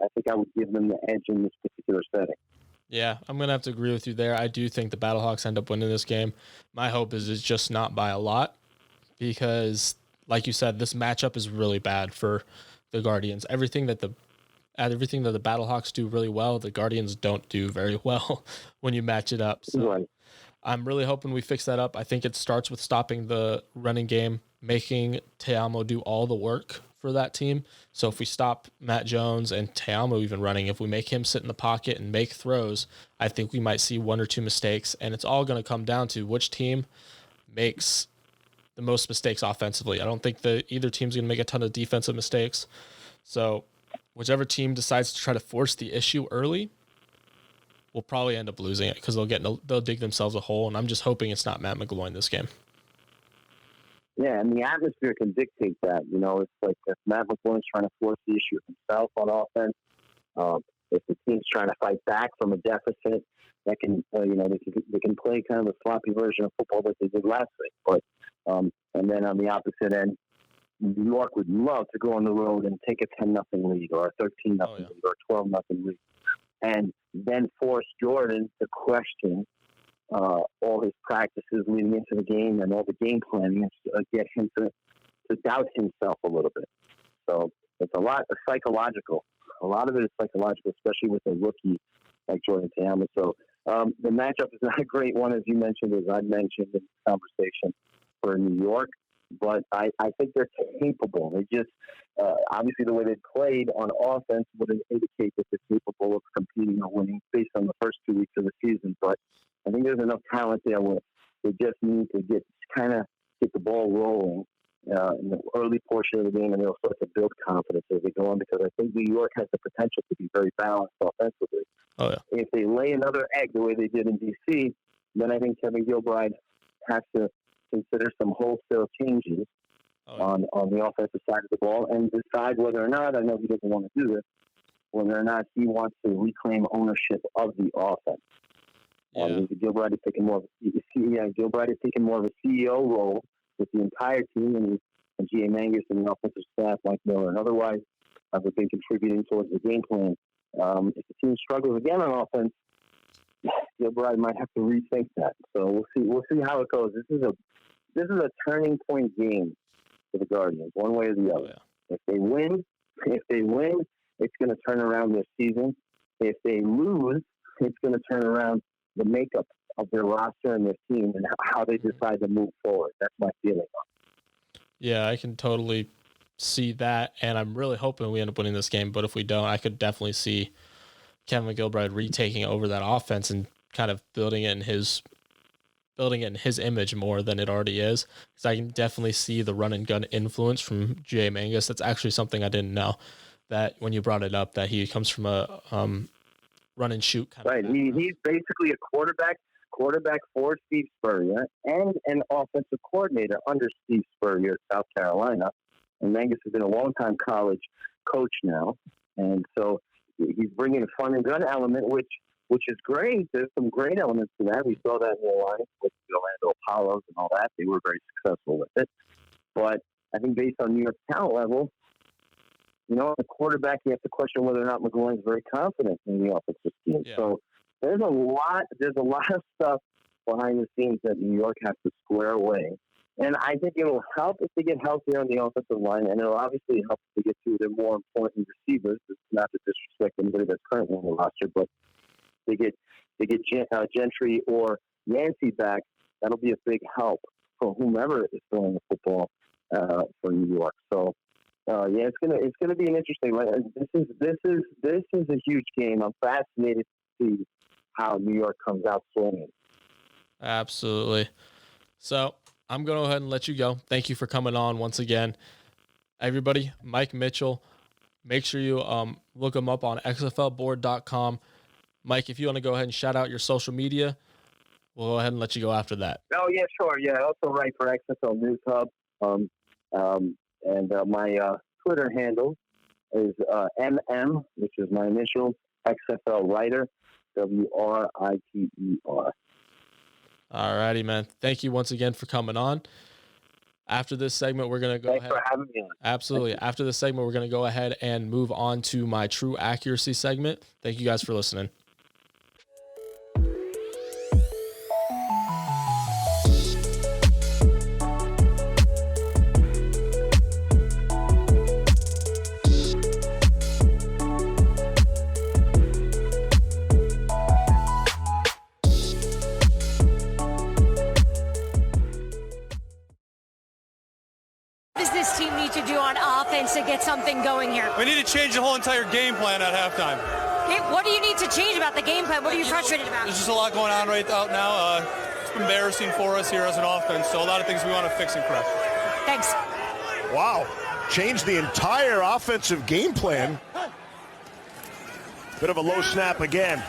S2: I think I would give them the edge in this particular setting.
S1: Yeah, I'm going to have to agree with you there. I do think the Battlehawks end up winning this game. My hope is it's just not by a lot, because, like you said, this matchup is really bad for the Guardians. Everything that the Battlehawks do really well, the Guardians don't do very well when you match it up. So right. I'm really hoping we fix that up. I think it starts with stopping the running game, making Teamo do all the work for that team. So if we stop Matt Jones and Teamo even running, if we make him sit in the pocket and make throws, I think we might see one or two mistakes. And it's all going to come down to which team makes the most mistakes offensively. I don't think that either team's going to make a ton of defensive mistakes. So whichever team decides to try to force the issue early will probably end up losing it because they'll dig themselves a hole. And I'm just hoping it's not Matt McGloin this game.
S2: Yeah, and the atmosphere can dictate that. You know, it's like if Matt McGloin's trying to force the issue himself on offense, if the team's trying to fight back from a deficit, that can, they can play kind of a sloppy version of football that they did last week. But and then on the opposite end, New York would love to go on the road and take a 10-0 lead or a 13-0 lead or a 12-0 lead, and then force Jordan to question all his practices leading into the game and all the game planning and get him to doubt himself a little bit. So it's a lot of psychological. A lot of it is psychological, especially with a rookie like Jordan Teamo. So the matchup is not a great one, as you mentioned, as I mentioned in the conversation for New York. But I think they're capable. They just, obviously the way they played on offense would indicate that they're capable of competing or winning based on the first 2 weeks of the season. But I think there's enough talent there where they just need to get the ball rolling in the early portion of the game, and they'll start to build confidence as they go on, because I think New York has the potential to be very balanced offensively.
S1: Oh, yeah.
S2: If they lay another egg the way they did in D.C., then I think Kevin Gilbride has to consider some wholesale changes on the offensive side of the ball and decide whether or not, I know he doesn't want to do this, whether or not he wants to reclaim ownership of the offense.
S1: Yeah.
S2: Gilbride is taking more of a CEO role with the entire team, and G.A. Mangus and the offensive staff, Mike Miller, and otherwise have been contributing towards the game plan. If the team struggles again on offense, Gilbride might have to rethink that. So we'll see how it goes. This is a turning point game for the Guardians, one way or the other.
S1: Oh, yeah.
S2: If they win, it's going to turn around their season. If they lose, it's going to turn around the makeup of their roster and their team and how they decide to move forward. That's my feeling on it.
S1: Yeah, I can totally see that, and I'm really hoping we end up winning this game. But if we don't, I could definitely see Kevin Gilbride retaking over that offense and kind of building it in his image more than it already is. Because I can definitely see the run and gun influence from G.A. Mangus. That's actually something I didn't know, that when you brought it up, that he comes from a run and shoot kind
S2: of. Right, he's basically a quarterback for Steve Spurrier and an offensive coordinator under Steve Spurrier at South Carolina. And Mangus has been a long-time college coach now, and so he's bringing a fun and gun element, which is great. There's some great elements to that. We saw that in the Alliance with the Orlando Apollos and all that. They were very successful with it. But I think based on New York's talent level, the quarterback, you have to question whether or not McGloin is very confident in the offensive scheme.
S1: Yeah.
S2: So there's a lot of stuff behind the scenes that New York has to square away. And I think it'll help if they get healthier on the offensive line, and it'll obviously help if they get two of their more important receivers. It's not to disrespect anybody that's currently on the roster, but they get Gentry or Yancey back. That'll be a big help for whomever is throwing the football for New York. So it's gonna be an interesting. This is a huge game. I'm fascinated to see how New York comes out swinging.
S1: Absolutely. So I'm going to go ahead and let you go. Thank you for coming on once again. Everybody, Mike Mitchell, make sure you look him up on xflboard.com. Mike, if you want to go ahead and shout out your social media, we'll go ahead and let you go after that.
S2: Oh, yeah, sure. Yeah, I also write for XFL News Hub. And my Twitter handle is MM, which is my initials, XFL Writer, WRITER.
S1: All righty, man. Thank you once again for coming on. After this segment, we're going to go ahead.
S2: Thanks for having me on.
S1: Absolutely. After this segment, we're going to go ahead and move on to my True Accuracy segment. Thank you guys for listening.
S3: What does this team need to do on offense to get something going here?
S4: We need to change the whole entire game plan at halftime.
S3: Okay, what do you need to change about the game plan? What are you frustrated about?
S4: There's just a lot going on right out now. It's embarrassing for us here as an offense, so a lot of things we want to fix and correct.
S3: Thanks.
S5: Wow. Changed the entire offensive game plan. Bit of a low snap again.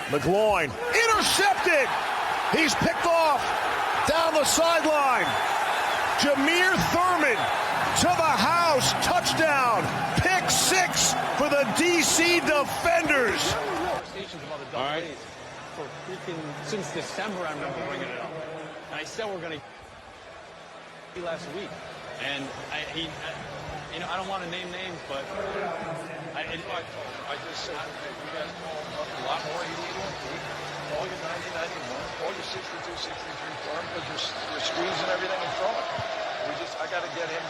S5: McGloin intercepted. He's picked off down the sideline. Jameer Thurman to the house. Touchdown. Pick 6 for the DC Defenders.
S6: All right. For freaking since December, I remember bringing it up. And I said we're going to last week. And I don't want to name names, but I just said you guys call a lot more. You need one. Call your 90-91. Call your 62-63 for him because you're squeezing everything and throwing. I got to get him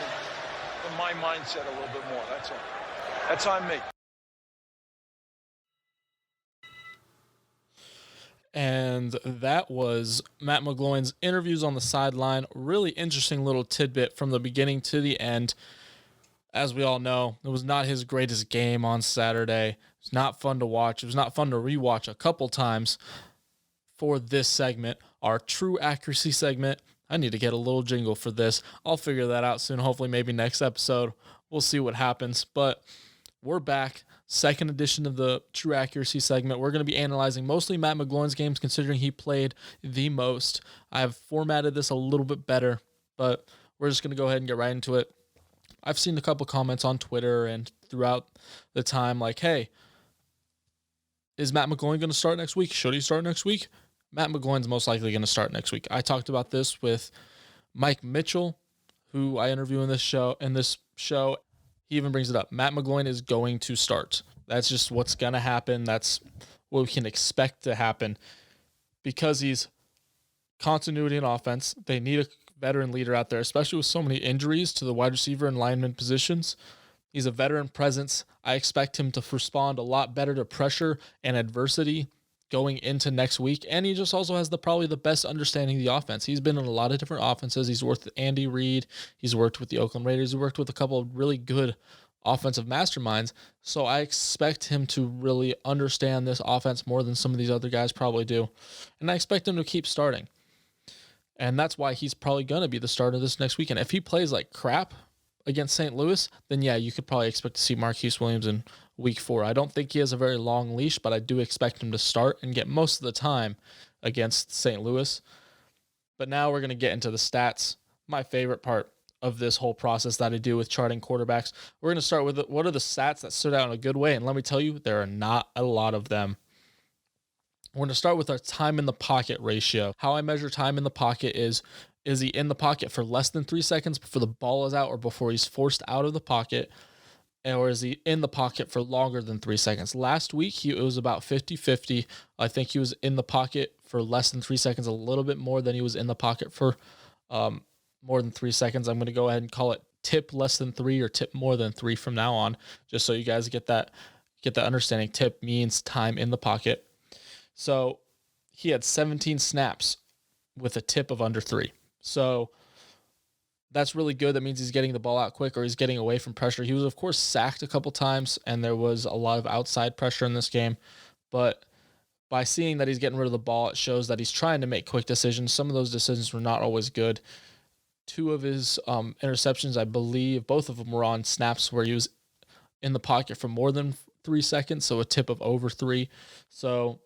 S6: in my mindset a little bit more. That's all. That's on me.
S1: And that was Matt McGloin's interviews on the sideline. Really interesting little tidbit from the beginning to the end. As we all know, it was not his greatest game on Saturday. It was not fun to watch. It was not fun to rewatch a couple times for this segment, our true accuracy segment. I need to get a little jingle for this. I'll figure that out soon. Hopefully, maybe next episode. We'll see what happens. But we're back. Second edition of the True Accuracy segment. We're going to be analyzing mostly Matt McGloin's games, considering he played the most. I have formatted this a little bit better, but we're just going to go ahead and get right into it. I've seen a couple comments on Twitter and throughout the time like, hey, is Matt McGloin going to start next week? Should he start next week? Matt McGloin's most likely going to start next week. I talked about this with Mike Mitchell, who I interview in this show. He even brings it up. Matt McGloin is going to start. That's just what's going to happen. That's what we can expect to happen because he's continuity in offense. They need a veteran leader out there, especially with so many injuries to the wide receiver and lineman positions. He's a veteran presence. I expect him to respond a lot better to pressure and adversity going into next week. And he just also has probably the best understanding of the offense. He's been in a lot of different offenses. He's worked with Andy Reid. He's worked with the Oakland Raiders. He worked with a couple of really good offensive masterminds. So I expect him to really understand this offense more than some of these other guys probably do. And I expect him to keep starting. And that's why he's probably going to be the starter this next weekend. If he plays like crap against St. Louis, then yeah, you could probably expect to see Marquise Williams in week 4. I don't think he has a very long leash, but I do expect him to start and get most of the time against St. Louis. But now we're going to get into the stats. My favorite part of this whole process that I do with charting quarterbacks. We're going to start with what are the stats that stood out in a good way. And let me tell you, there are not a lot of them. We're going to start with our time in the pocket ratio. How I measure time in the pocket is he in the pocket for less than 3 seconds before the ball is out or before he's forced out of the pocket? Or is he in the pocket for longer than 3 seconds? Last week, it was about 50-50. I think he was in the pocket for less than 3 seconds, a little bit more than he was in the pocket for more than 3 seconds. I'm going to go ahead and call it tip less than 3 or tip more than 3 from now on, just so you guys get that understanding. Tip means time in the pocket. So he had 17 snaps with a tip of under 3. So that's really good. That means he's getting the ball out quick or he's getting away from pressure. He was, of course, sacked a couple times, and there was a lot of outside pressure in this game. But by seeing that he's getting rid of the ball, it shows that he's trying to make quick decisions. Some of those decisions were not always good. 2 of his interceptions, I believe, both of them were on snaps where he was in the pocket for more than 3 seconds, so a tip of over 3. So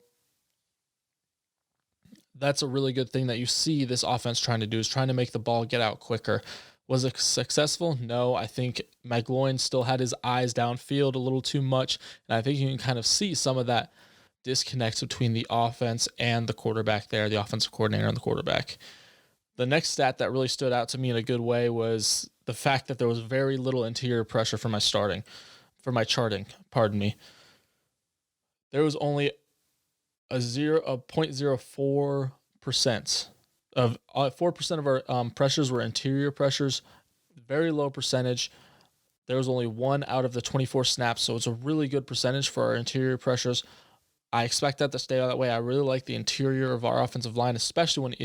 S1: that's a really good thing that you see this offense trying to do, is trying to make the ball get out quicker. Was it successful? No. I think McGloin still had his eyes downfield a little too much, and I think you can kind of see some of that disconnect between the offense and the quarterback there, the offensive coordinator and the quarterback. The next stat that really stood out to me in a good way was the fact that there was very little interior pressure for my charting. There was only a 0.04% of 4% of our pressures were interior pressures, very low percentage. There was only 1 out of the 24 snaps, so it's a really good percentage for our interior pressures. I expect that to stay that way. I really like the interior of our offensive line, especially when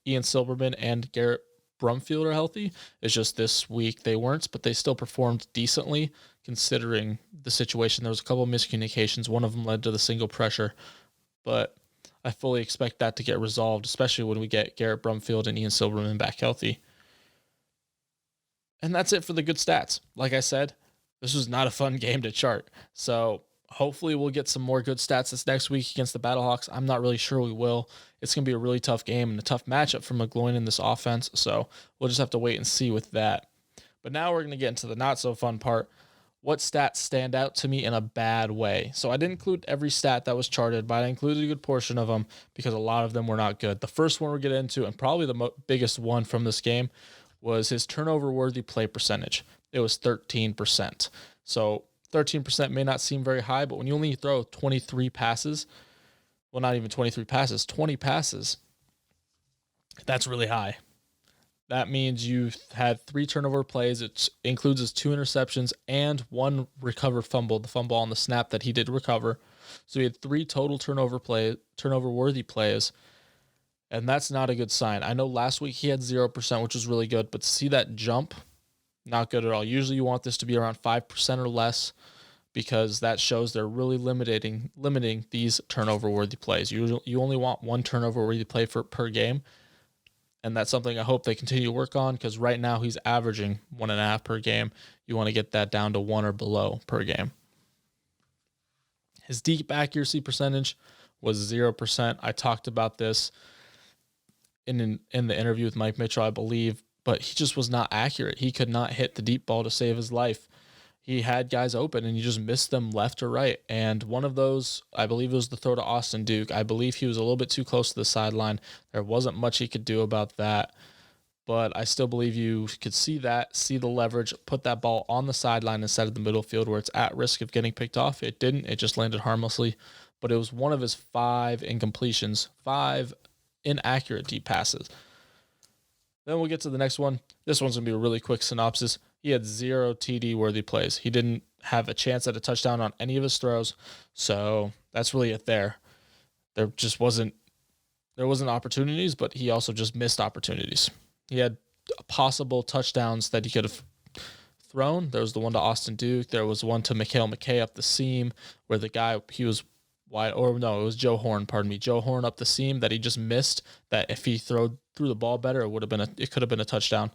S1: Ian Silverman and Garrett Brumfield are healthy. It's just this week they weren't, but they still performed decently considering the situation. There was a couple of miscommunications. One of them led to the single pressure, but I fully expect that to get resolved, especially when we get Garrett Brumfield and Ian Silverman back healthy. And that's it for the good stats. Like I said, this was not a fun game to chart. So hopefully we'll get some more good stats this next week against the Battlehawks. I'm not really sure we will. It's going to be a really tough game and a tough matchup for McGloin in this offense. So we'll just have to wait and see with that. But now we're going to get into the not so fun part. What stats stand out to me in a bad way? So I didn't include every stat that was charted, but I included a good portion of them because a lot of them were not good. The first one we're getting into, and probably the biggest one from this game, was his turnover-worthy play percentage. It was 13%. So 13% may not seem very high, but when you only throw 23 passes, well, not even 23 passes, 20 passes, that's really high. That means you've had 3 turnover plays. It includes his 2 interceptions and 1 recovered fumble, the fumble on the snap that he did recover. So he had 3 total turnover-worthy plays, and that's not a good sign. I know last week he had 0%, which was really good, but to see that jump, not good at all. Usually you want this to be around 5% or less because that shows they're really limiting these turnover-worthy plays. You only want 1 turnover-worthy play per game, and that's something I hope they continue to work on because right now he's averaging 1.5 per game. You want to get that down to 1 or below per game. His deep accuracy percentage was 0%. I talked about this in the interview with Mike Mitchell, I believe, but he just was not accurate. He could not hit the deep ball to save his life. He had guys open, and he just missed them left or right. And one of those, I believe it was the throw to Austin Duke. I believe he was a little bit too close to the sideline. There wasn't much he could do about that. But I still believe you could see the leverage, put that ball on the sideline instead of the middle field where it's at risk of getting picked off. It didn't. It just landed harmlessly. But it was one of his 5 incompletions, 5 inaccurate deep passes. Then we'll get to the next one. This one's going to be a really quick synopsis. He had 0 TD-worthy plays. He didn't have a chance at a touchdown on any of his throws, so that's really it there. There wasn't opportunities, but he also just missed opportunities. He had possible touchdowns that he could have thrown. There was the one to Austin Duke. There was one to Mikhail McKay up the seam where the guy, he was wide, or no, it was Joe Horn, Joe Horn up the seam that he just missed, that if he threw the ball better, it could have been a touchdown.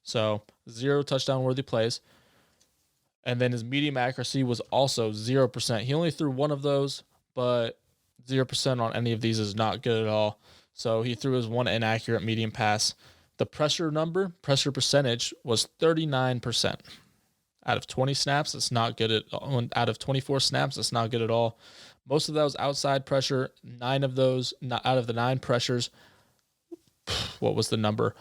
S1: So 0 touchdown-worthy plays. And then his medium accuracy was also 0%. He only threw 1 of those, but 0% on any of these is not good at all. So he threw his 1 inaccurate medium pass. The pressure percentage was 39%. Out of 20 snaps, that's not good at all. Out of 24 snaps, that's not good at all. Most of that was outside pressure. 9 of those, out of the 9 pressures, what was the number?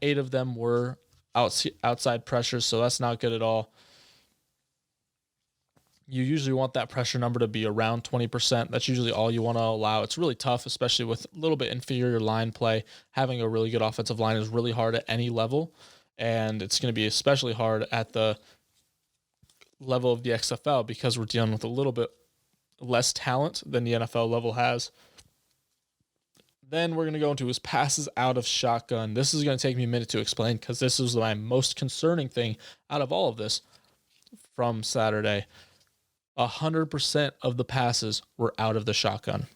S1: 8 of them were outside pressures, so that's not good at all. You usually want that pressure number to be around 20%. That's usually all you want to allow. It's really tough, especially with a little bit inferior line play. Having a really good offensive line is really hard at any level, and it's going to be especially hard at the level of the XFL because we're dealing with a little bit less talent than the NFL level has. Then we're going to go into his passes out of shotgun. This is going to take me a minute to explain because this is my most concerning thing out of all of this from Saturday. 100% of the passes were out of the shotgun.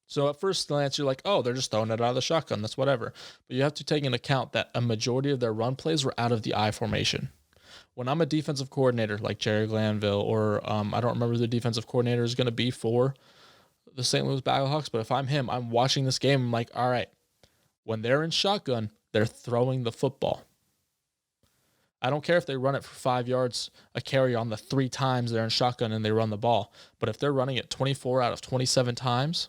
S1: So at first glance, you're like, oh, they're just throwing it out of the shotgun. That's whatever. But you have to take into account that a majority of their run plays were out of the I formation. When I'm a defensive coordinator like Jerry Glanville, or I don't remember who the defensive coordinator is going to be for the St. Louis Battlehawks, but if I'm him, I'm watching this game. I'm like, all right, when they're in shotgun, they're throwing the football. I don't care if they run it for 5 yards a carry on the 3 times they're in shotgun and they run the ball. But if they're running it 24 out of 27 times,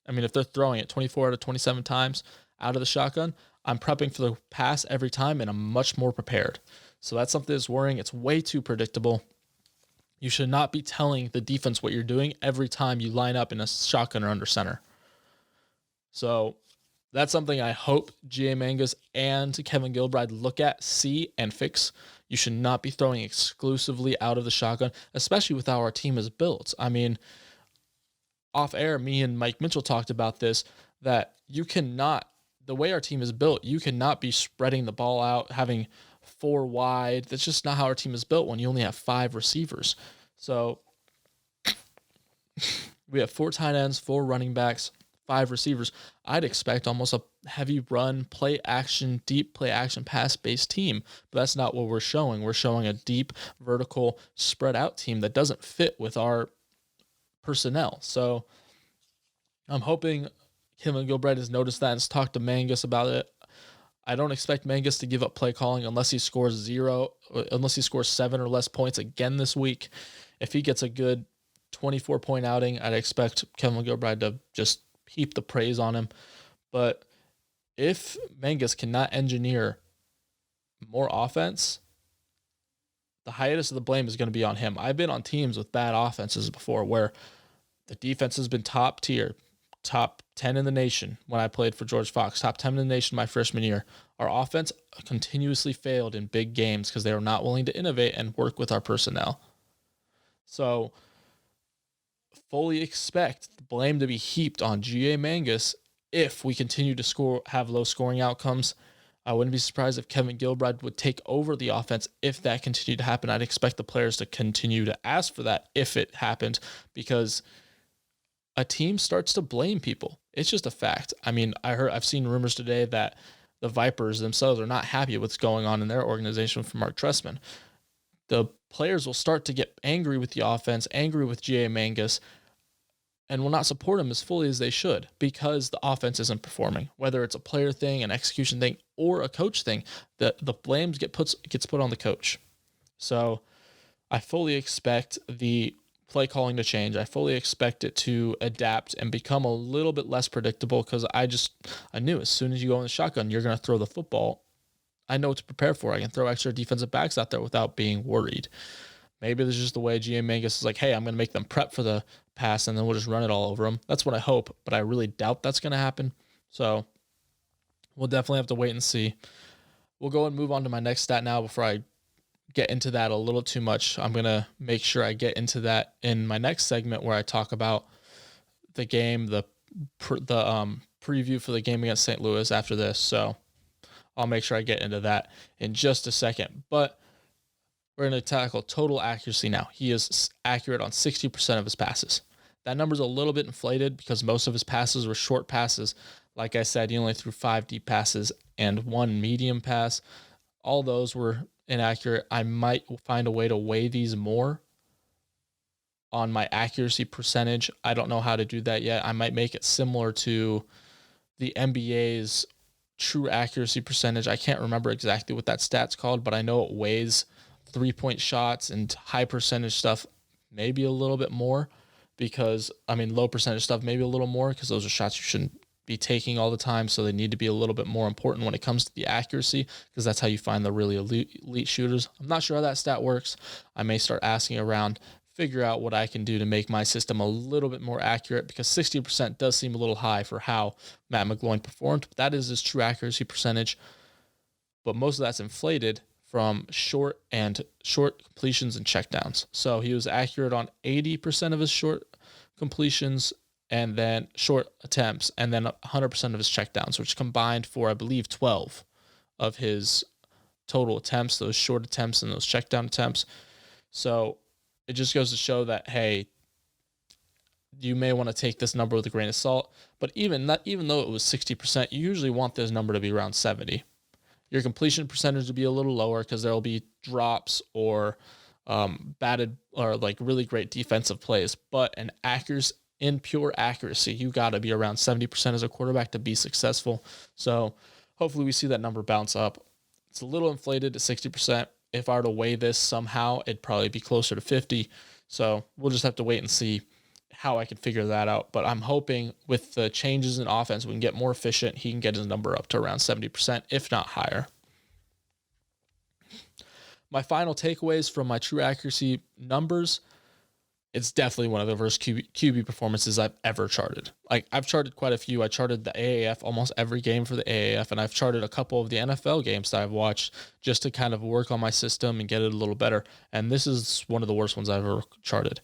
S1: if they're throwing it 24 out of 27 times out of the shotgun, I'm prepping for the pass every time and I'm much more prepared. So that's something that's worrying. It's way too predictable. You should not be telling the defense what you're doing every time you line up in a shotgun or under center. So that's something I hope G.A. Mangas and Kevin Gilbride look at, see, and fix. You should not be throwing exclusively out of the shotgun, especially with how our team is built. Off air, me and Mike Mitchell talked about this, that you cannot the way our team is built, you cannot be spreading the ball out, having 4 wide. That's just not how our team is built when you only have 5 receivers. So we have 4 tight ends, 4 running backs, 5 receivers. I'd expect almost a heavy run, play action, deep play action, pass-based team, but that's not what we're showing. We're showing a deep, vertical, spread-out team that doesn't fit with our personnel. So I'm hoping Kevin Gilbride has noticed that and has talked to Mangus about it. I don't expect Mangus to give up play calling unless he scores 7 or less points again this week. If he gets a good 24-point outing, I'd expect Kevin Gilbride to just heap the praise on him. But if Mangus cannot engineer more offense, the hiatus of the blame is going to be on him. I've been on teams with bad offenses before where the defense has been top tier, top 10 in the nation when I played for George Fox, top 10 in the nation my freshman year. Our offense continuously failed in big games because they were not willing to innovate and work with our personnel. So fully expect the blame to be heaped on G.A. Mangus if we continue to have low scoring outcomes. I wouldn't be surprised if Kevin Gilbride would take over the offense if that continued to happen. I'd expect the players to continue to ask for that if it happened, because a team starts to blame people. It's just a fact. I mean, I've seen rumors today that the Vipers themselves are not happy with what's going on in their organization from Mark Trestman. The players will start to get angry with the offense, angry with G.A. Mangus, and will not support him as fully as they should because the offense isn't performing. Whether it's a player thing, an execution thing, or a coach thing, the blame gets put on the coach. So I fully expect the play calling to change. I fully expect it to adapt and become a little bit less predictable because I knew as soon as you go in the shotgun, you're going to throw the football. I know what to prepare for. I can throw extra defensive backs out there without being worried. Maybe this is just the way G.A. Mangus is like, hey, I'm going to make them prep for the pass and then we'll just run it all over them. That's what I hope, but I really doubt that's going to happen. So we'll definitely have to wait and see. We'll go and move on to my next stat now before I get into that a little too much. I'm going to make sure I get into that in my next segment where I talk about the game, the preview for the game against St. Louis after this. So I'll make sure I get into that in just a second. But we're going to tackle total accuracy now. He is accurate on 60% of his passes. That number's a little bit inflated because most of his passes were short passes. Like I said, he only threw 5 deep passes and 1 medium pass. All those were inaccurate. I might find a way to weigh these more on my accuracy percentage. I don't know how to do that yet. I might make it similar to the NBA's true accuracy percentage. I can't remember exactly what that stat's called, but I know it weighs 3-point shots and high percentage stuff, maybe a little bit more low percentage stuff, maybe a little more because those are shots you shouldn't be taking all the time. So they need to be a little bit more important when it comes to the accuracy because that's how you find the really elite shooters. I'm not sure how that stat works. I may start asking around, figure out what I can do to make my system a little bit more accurate because 60% does seem a little high for how Matt McGloin performed. But that is his true accuracy percentage. But most of that's inflated from short completions and checkdowns. So he was accurate on 80% of his short completions and then short attempts, and then 100% of his checkdowns, which combined for, I believe, 12 of his total attempts, those short attempts and those checkdown attempts. So it just goes to show that, hey, you may want to take this number with a grain of salt, but even though it was 60%, you usually want this number to be around 70. Your completion percentage will be a little lower because there will be drops or batted or like really great defensive plays. But in pure accuracy, you got to be around 70% as a quarterback to be successful. So hopefully we see that number bounce up. It's a little inflated to 60%. If I were to weigh this somehow, it'd probably be closer to 50. So we'll just have to wait and see how I can figure that out. But I'm hoping with the changes in offense, we can get more efficient. He can get his number up to around 70%, if not higher. My final takeaways from my true accuracy numbers, it's definitely one of the worst QB performances I've ever charted. Like, I've charted quite a few. I charted the AAF, almost every game for the AAF, and I've charted a couple of the NFL games that I've watched just to kind of work on my system and get it a little better. And this is one of the worst ones I've ever charted.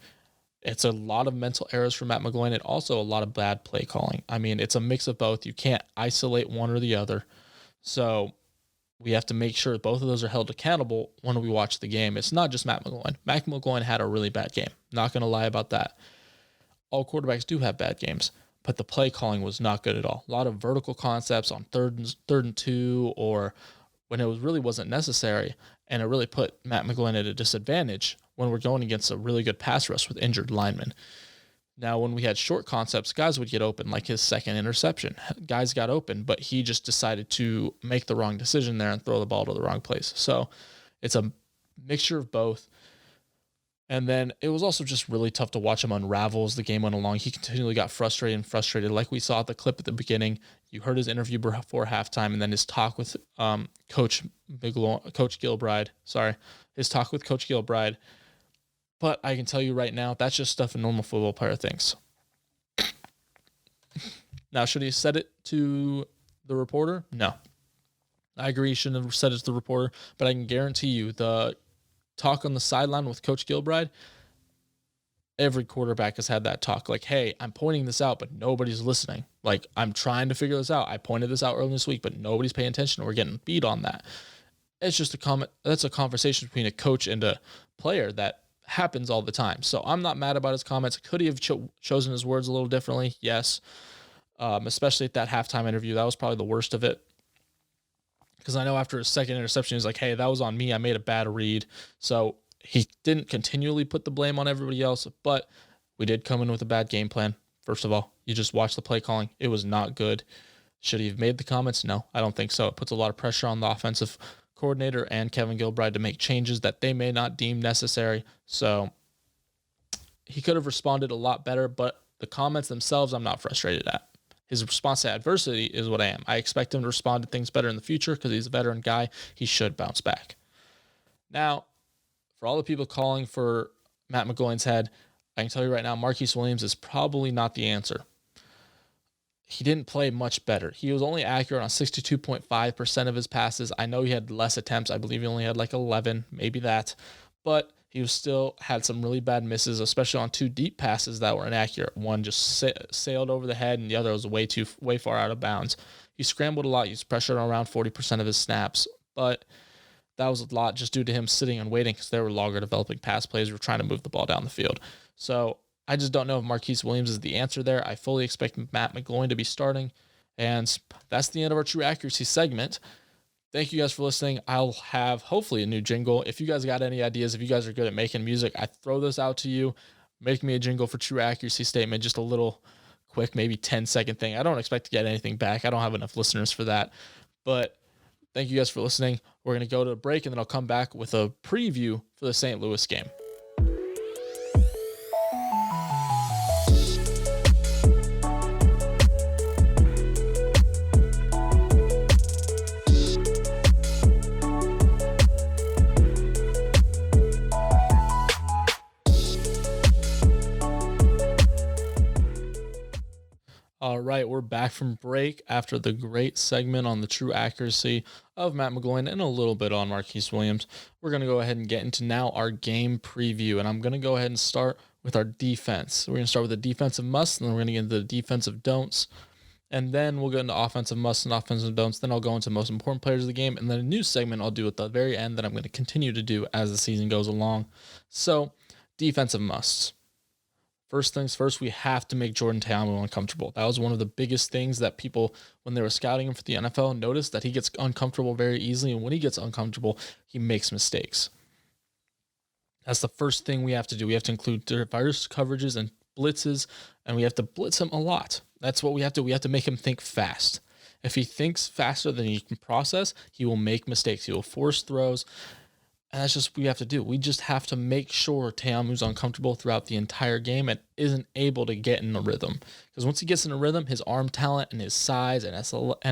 S1: It's a lot of mental errors from Matt McGloin and also a lot of bad play calling. I mean, it's a mix of both. You can't isolate one or the other. So we have to make sure both of those are held accountable when we watch the game. It's not just Matt McGloin. Matt McGloin had a really bad game. Not going to lie about that. All quarterbacks do have bad games, but the play calling was not good at all. A lot of vertical concepts on third and 2, or when it really wasn't necessary, and it really put Matt McGloin at a disadvantage when we're going against a really good pass rush with injured linemen. Now, when we had short concepts, guys would get open, like his second interception. Guys got open, but he just decided to make the wrong decision there and throw the ball to the wrong place. So it's a mixture of both. And then it was also just really tough to watch him unravel as the game went along. He continually got frustrated, like we saw at the clip at the beginning. You heard his interview before halftime, and then his talk with Coach Gilbride. His talk with Coach Gilbride. But I can tell you right now, that's just stuff a normal football player thinks. Now, should he have said it to the reporter? No. I agree he shouldn't have said it to the reporter, but I can guarantee you the talk on the sideline with Coach Gilbride, every quarterback has had that talk. Like, hey, I'm pointing this out, but nobody's listening. Like, I'm trying to figure this out. I pointed this out earlier this week, but nobody's paying attention. We're getting beat on that. It's just a comment. That's a conversation between a coach and a player that happens all the time. So I'm not mad about his comments. Could he have chosen his words a little differently? Yes. Especially at that halftime interview. That was probably the worst of it. Because I know after his second interception, he's like, hey, that was on me. I made a bad read. So he didn't continually put the blame on everybody else, but we did come in with a bad game plan. First of all, you just watch the play calling. It was not good. Should he have made the comments? No, I don't think so. It puts a lot of pressure on the offensive coordinator and Kevin Gilbride to make changes that they may not deem necessary. So he could have responded a lot better, but the comments themselves, I'm not frustrated at. His response to adversity is what I am. I expect him to respond to things better in the future because he's a veteran guy. He should bounce back. Now, for all the people calling for Matt McGloin's head, I can tell you right now, Marquise Williams is probably not the answer. He didn't play much better. He was only accurate on 62.5% of his passes. I know he had less attempts. I believe he only had like 11, maybe that. But he was still had some really bad misses, especially on 2 deep passes that were inaccurate. One just sailed over the head, and the other was way far out of bounds. He scrambled a lot. He was pressured on around 40% of his snaps, but that was a lot just due to him sitting and waiting because there were longer developing pass plays. We were trying to move the ball down the field. So I just don't know if Marquise Williams is the answer there. I fully expect Matt McGloin to be starting, and that's the end of our True Accuracy segment. Thank you guys for listening. I'll have hopefully a new jingle. If you guys got any ideas, if you guys are good at making music, I throw this out to you. Make me a jingle for True Accuracy Statement, just a little quick, maybe 10-second thing. I don't expect to get anything back. I don't have enough listeners for that. But thank you guys for listening. We're going to go to a break, and then I'll come back with a preview for the St. Louis game. All right, we're back from break after the great segment on the true accuracy of Matt McGloin and a little bit on Marquise Williams. We're going to go ahead and get into now our game preview, and I'm going to go ahead and start with our defense. We're going to start with the defensive musts, and then we're going to get into the defensive don'ts, and then we'll get into offensive musts and offensive don'ts. Then I'll go into the most important players of the game, and then a new segment I'll do at the very end that I'm going to continue to do as the season goes along. So, defensive musts. First things first, we have to make Jordan Ta'amu uncomfortable. That was one of the biggest things that people, when they were scouting him for the NFL, noticed that he gets uncomfortable very easily. And when he gets uncomfortable, he makes mistakes. That's the first thing we have to do. We have to include diverse coverages and blitzes, and we have to blitz him a lot. That's what we have to. We have to make him think fast. If he thinks faster than he can process, he will make mistakes. He will force throws. And that's just what we have to do. We just have to make sure Ta'amu's uncomfortable throughout the entire game and isn't able to get in a rhythm. Because once he gets in a rhythm, his arm talent and his size and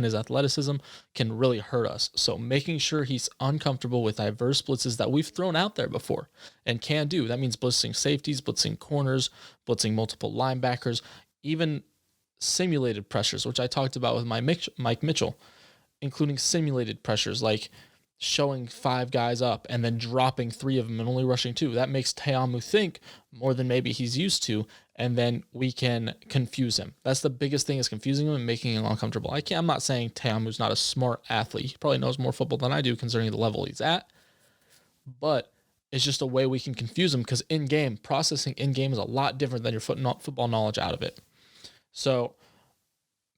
S1: his athleticism can really hurt us. So making sure he's uncomfortable with diverse blitzes that we've thrown out there before and can do. That means blitzing safeties, blitzing corners, blitzing multiple linebackers, even simulated pressures, which I talked about with Mike Mitchell, including simulated pressures like showing 5 guys up and then dropping 3 of them and only rushing 2. That makes Te'amu think more than maybe he's used to, and then we can confuse him. That's the biggest thing, is confusing him and making him uncomfortable. I'm not saying Te'amu's not a smart athlete. He probably knows more football than I do considering the level he's at, but it's just a way we can confuse him, because processing in-game is a lot different than your football knowledge out of it. So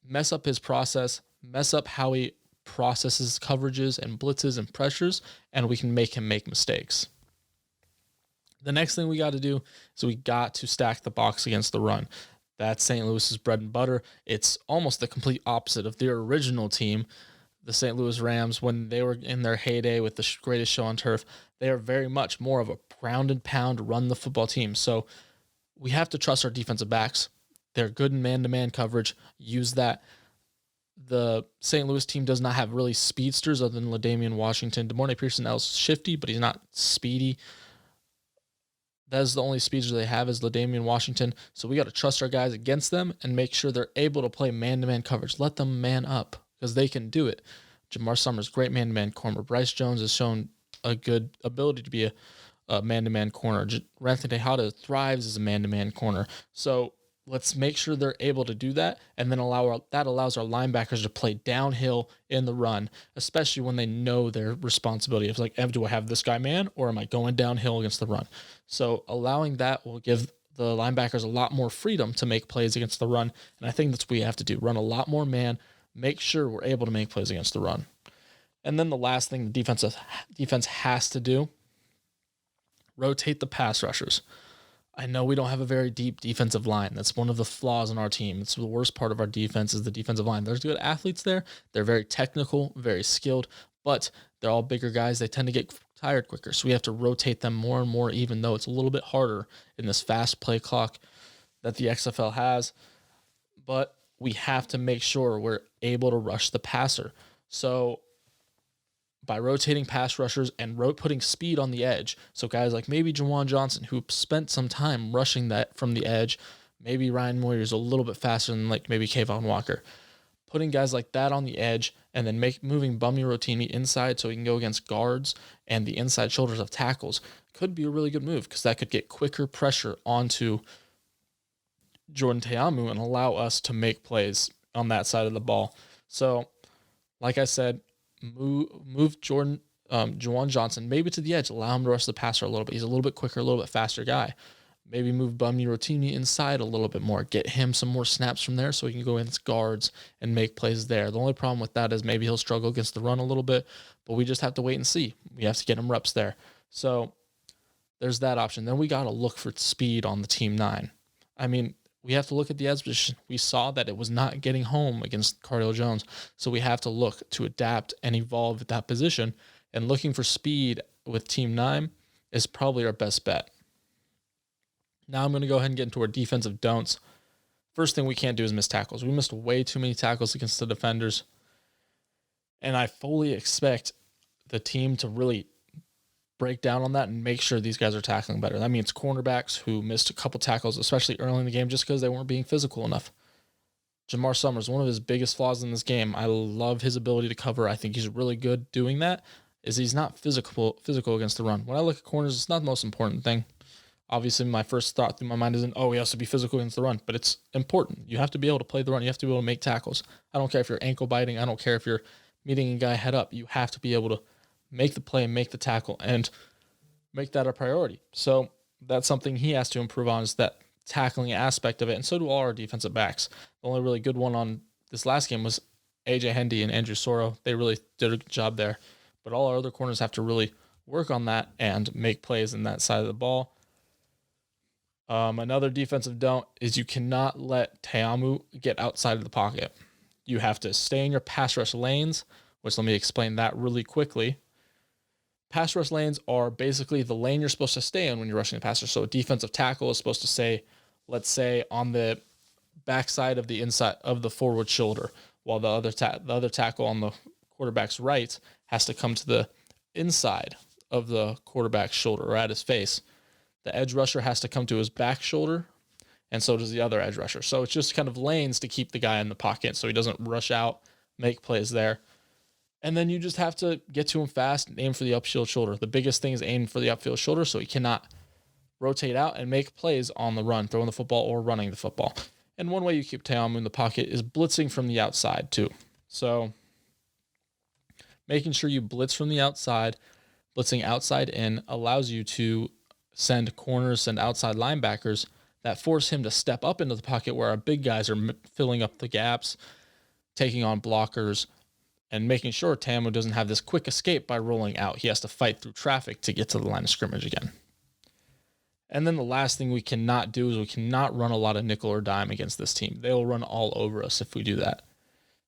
S1: mess up his process, mess up how he processes coverages and blitzes and pressures, and we can make him make mistakes. The next thing we got to do is we got to stack the box against the run. That's St. Louis's bread and butter. It's almost the complete opposite of their original team, the St. Louis Rams, when they were in their heyday with the greatest show on turf. They are very much more of a ground and pound, run the football team. So we have to trust our defensive backs. They're good in man-to-man coverage. Use that. The St. Louis team does not have really speedsters other than LaDainian Washington. DeMornay Pearson is shifty, but he's not speedy. That is the only speedster they have, is LaDainian Washington. So we got to trust our guys against them and make sure they're able to play man-to-man coverage. Let them man up, because they can do it. Jamar Summers, great man-to-man corner. Bryce Jones has shown a good ability to be a man-to-man corner. Anthony Tejada thrives as a man-to-man corner. So let's make sure they're able to do that, and then that allows our linebackers to play downhill in the run, especially when they know their responsibility. It's like, do I have this guy man, or am I going downhill against the run? So allowing that will give the linebackers a lot more freedom to make plays against the run, and I think that's what we have to do. Run a lot more man, make sure we're able to make plays against the run. And then the last thing the defense has to do, rotate the pass rushers. I know we don't have a very deep defensive line. That's one of the flaws in our team. It's the worst part of our defense is the defensive line. There's good athletes there. They're very technical, very skilled, but they're all bigger guys. They tend to get tired quicker. So we have to rotate them more and more, even though it's a little bit harder in this fast play clock that the XFL has. But we have to make sure we're able to rush the passer. So by rotating pass rushers and putting speed on the edge. So guys like maybe Juwan Johnson, who spent some time rushing that from the edge, maybe Ryan Moyer is a little bit faster than like maybe Kayvon Walker. Putting guys like that on the edge and then moving Bummy Rotimi inside so he can go against guards and the inside shoulders of tackles could be a really good move, because that could get quicker pressure onto Jordan Te'amu and allow us to make plays on that side of the ball. So, like I said, move Juwan Johnson maybe to the edge, allow him to rush the passer a little bit. He's a little bit quicker, a little bit faster guy. Maybe move Bummy Rotimi inside a little bit more, get him some more snaps from there so he can go against guards and make plays there. The only problem with that is maybe he'll struggle against the run a little bit, but we just have to wait and see. We have to get him reps there. So there's that option. Then we got to look for speed on the team 9. I mean, we have to look at the edge position. We saw that it was not getting home against Cardale Jones. So we have to look to adapt and evolve at that position. And looking for speed with Team 9 is probably our best bet. Now I'm going to go ahead and get into our defensive don'ts. First thing we can't do is miss tackles. We missed way too many tackles against the defenders. And I fully expect the team to really break down on that and make sure these guys are tackling better. That means cornerbacks who missed a couple tackles, especially early in the game, just because they weren't being physical enough. Jamar Summers, one of his biggest flaws in this game, I love his ability to cover. I think he's really good doing that, is he's not physical against the run. When I look at corners, it's not the most important thing. Obviously, my first thought through my mind isn't, he has to be physical against the run, but it's important. You have to be able to play the run. You have to be able to make tackles. I don't care if you're ankle biting. I don't care if you're meeting a guy head up. You have to be able to make the play and make the tackle and make that a priority. So that's something he has to improve on, is that tackling aspect of it. And so do all our defensive backs. The only really good one on this last game was AJ Hendy and Andrew Soro. They really did a good job there. But all our other corners have to really work on that and make plays in that side of the ball. Another defensive don't is you cannot let Te'amu get outside of the pocket. You have to stay in your pass rush lanes, which let me explain that really quickly. Pass rush lanes are basically the lane you're supposed to stay in when you're rushing the passer. So a defensive tackle is supposed to say, let's say, on the backside of the inside of the forward shoulder, while the other tackle on the quarterback's right has to come to the inside of the quarterback's shoulder or at his face. The edge rusher has to come to his back shoulder, and so does the other edge rusher. So it's just kind of lanes to keep the guy in the pocket so he doesn't rush out, make plays there. And then you just have to get to him fast and aim for the upfield shoulder. The biggest thing is aim for the upfield shoulder so he cannot rotate out and make plays on the run, throwing the football or running the football. And one way you keep Te'amu in the pocket is blitzing from the outside too. So making sure you blitz from the outside, blitzing outside in allows you to send corners and outside linebackers that force him to step up into the pocket where our big guys are filling up the gaps, taking on blockers, and making sure Te'amu doesn't have this quick escape by rolling out. He has to fight through traffic to get to the line of scrimmage again. And then the last thing we cannot do is we cannot run a lot of nickel or dime against this team. They will run all over us if we do that.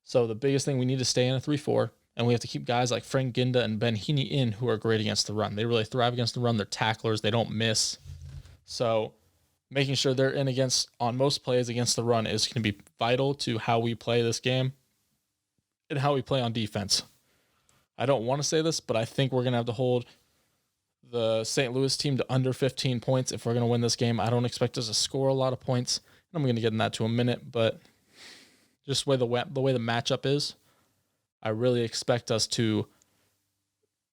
S1: So the biggest thing, we need to stay in a 3-4, and we have to keep guys like Frank Ginda and Ben Heaney in who are great against the run. They really thrive against the run. They're tacklers. They don't miss. So making sure they're in on most plays against the run is going to be vital to how we play this game and how we play on defense. I don't want to say this, but I think we're going to have to hold the St. Louis team to under 15 points if we're going to win this game. I don't expect us to score a lot of points. I'm going to get in that to a minute, but just the way the matchup is, I really expect us to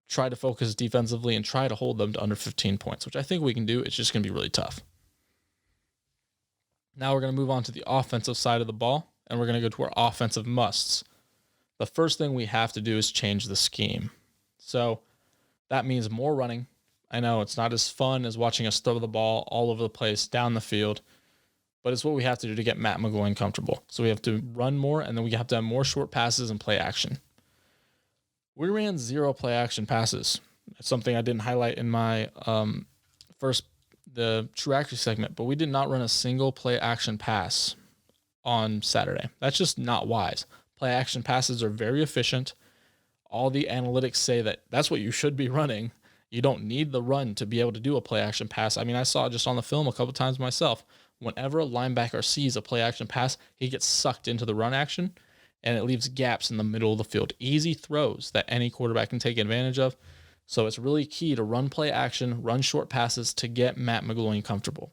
S1: try to focus defensively and try to hold them to under 15 points, which I think we can do. It's just going to be really tough. Now we're going to move on to the offensive side of the ball, and we're going to go to our offensive musts. The first thing we have to do is change the scheme. So that means more running. I know it's not as fun as watching us throw the ball all over the place down the field, but it's what we have to do to get Matt McGloin comfortable. So we have to run more, and then we have to have more short passes and play action. We ran 0 play action passes. It's something I didn't highlight in my the true accuracy segment, but we did not run a single play action pass on Saturday. That's just not wise. Play action passes are very efficient. All the analytics say that that's what you should be running. You don't need the run to be able to do a play action pass. I mean, I saw it just on the film a couple times myself. Whenever a linebacker sees a play action pass, he gets sucked into the run action, and it leaves gaps in the middle of the field. Easy throws that any quarterback can take advantage of. So it's really key to run play action, run short passes to get Matt McGloin comfortable.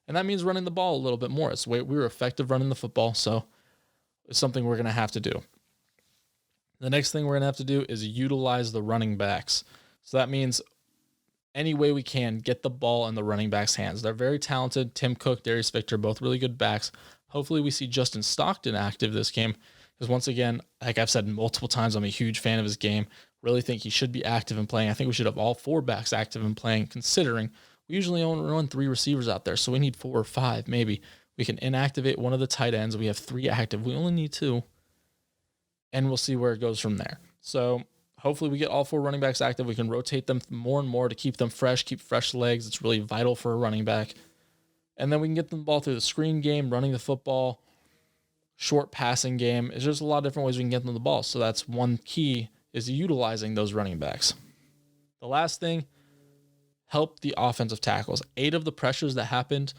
S1: And that means running the ball a little bit more. It's the way we were effective running the football, so it's something we're going to have to do. The next thing we're going to have to do is utilize the running backs. So that means any way we can get the ball in the running backs' hands. They're very talented. Tim Cook, Darius Victor, both really good backs. Hopefully we see Justin Stockton active this game, because once again, like I've said multiple times, I'm a huge fan of his game. Really think he should be active in playing. I think we should have all 4 backs active in playing, considering we usually only run 3 receivers out there, so we need 4 or 5 maybe. We can inactivate one of the tight ends. We have 3 active. We only need 2, and we'll see where it goes from there. So hopefully we get all 4 running backs active. We can rotate them more and more to keep them fresh, keep fresh legs. It's really vital for a running back. And then we can get them the ball through the screen game, running the football, short passing game. It's just a lot of different ways we can get them the ball. So that's one key, is utilizing those running backs. The last thing, help the offensive tackles. 8 of the pressures that happened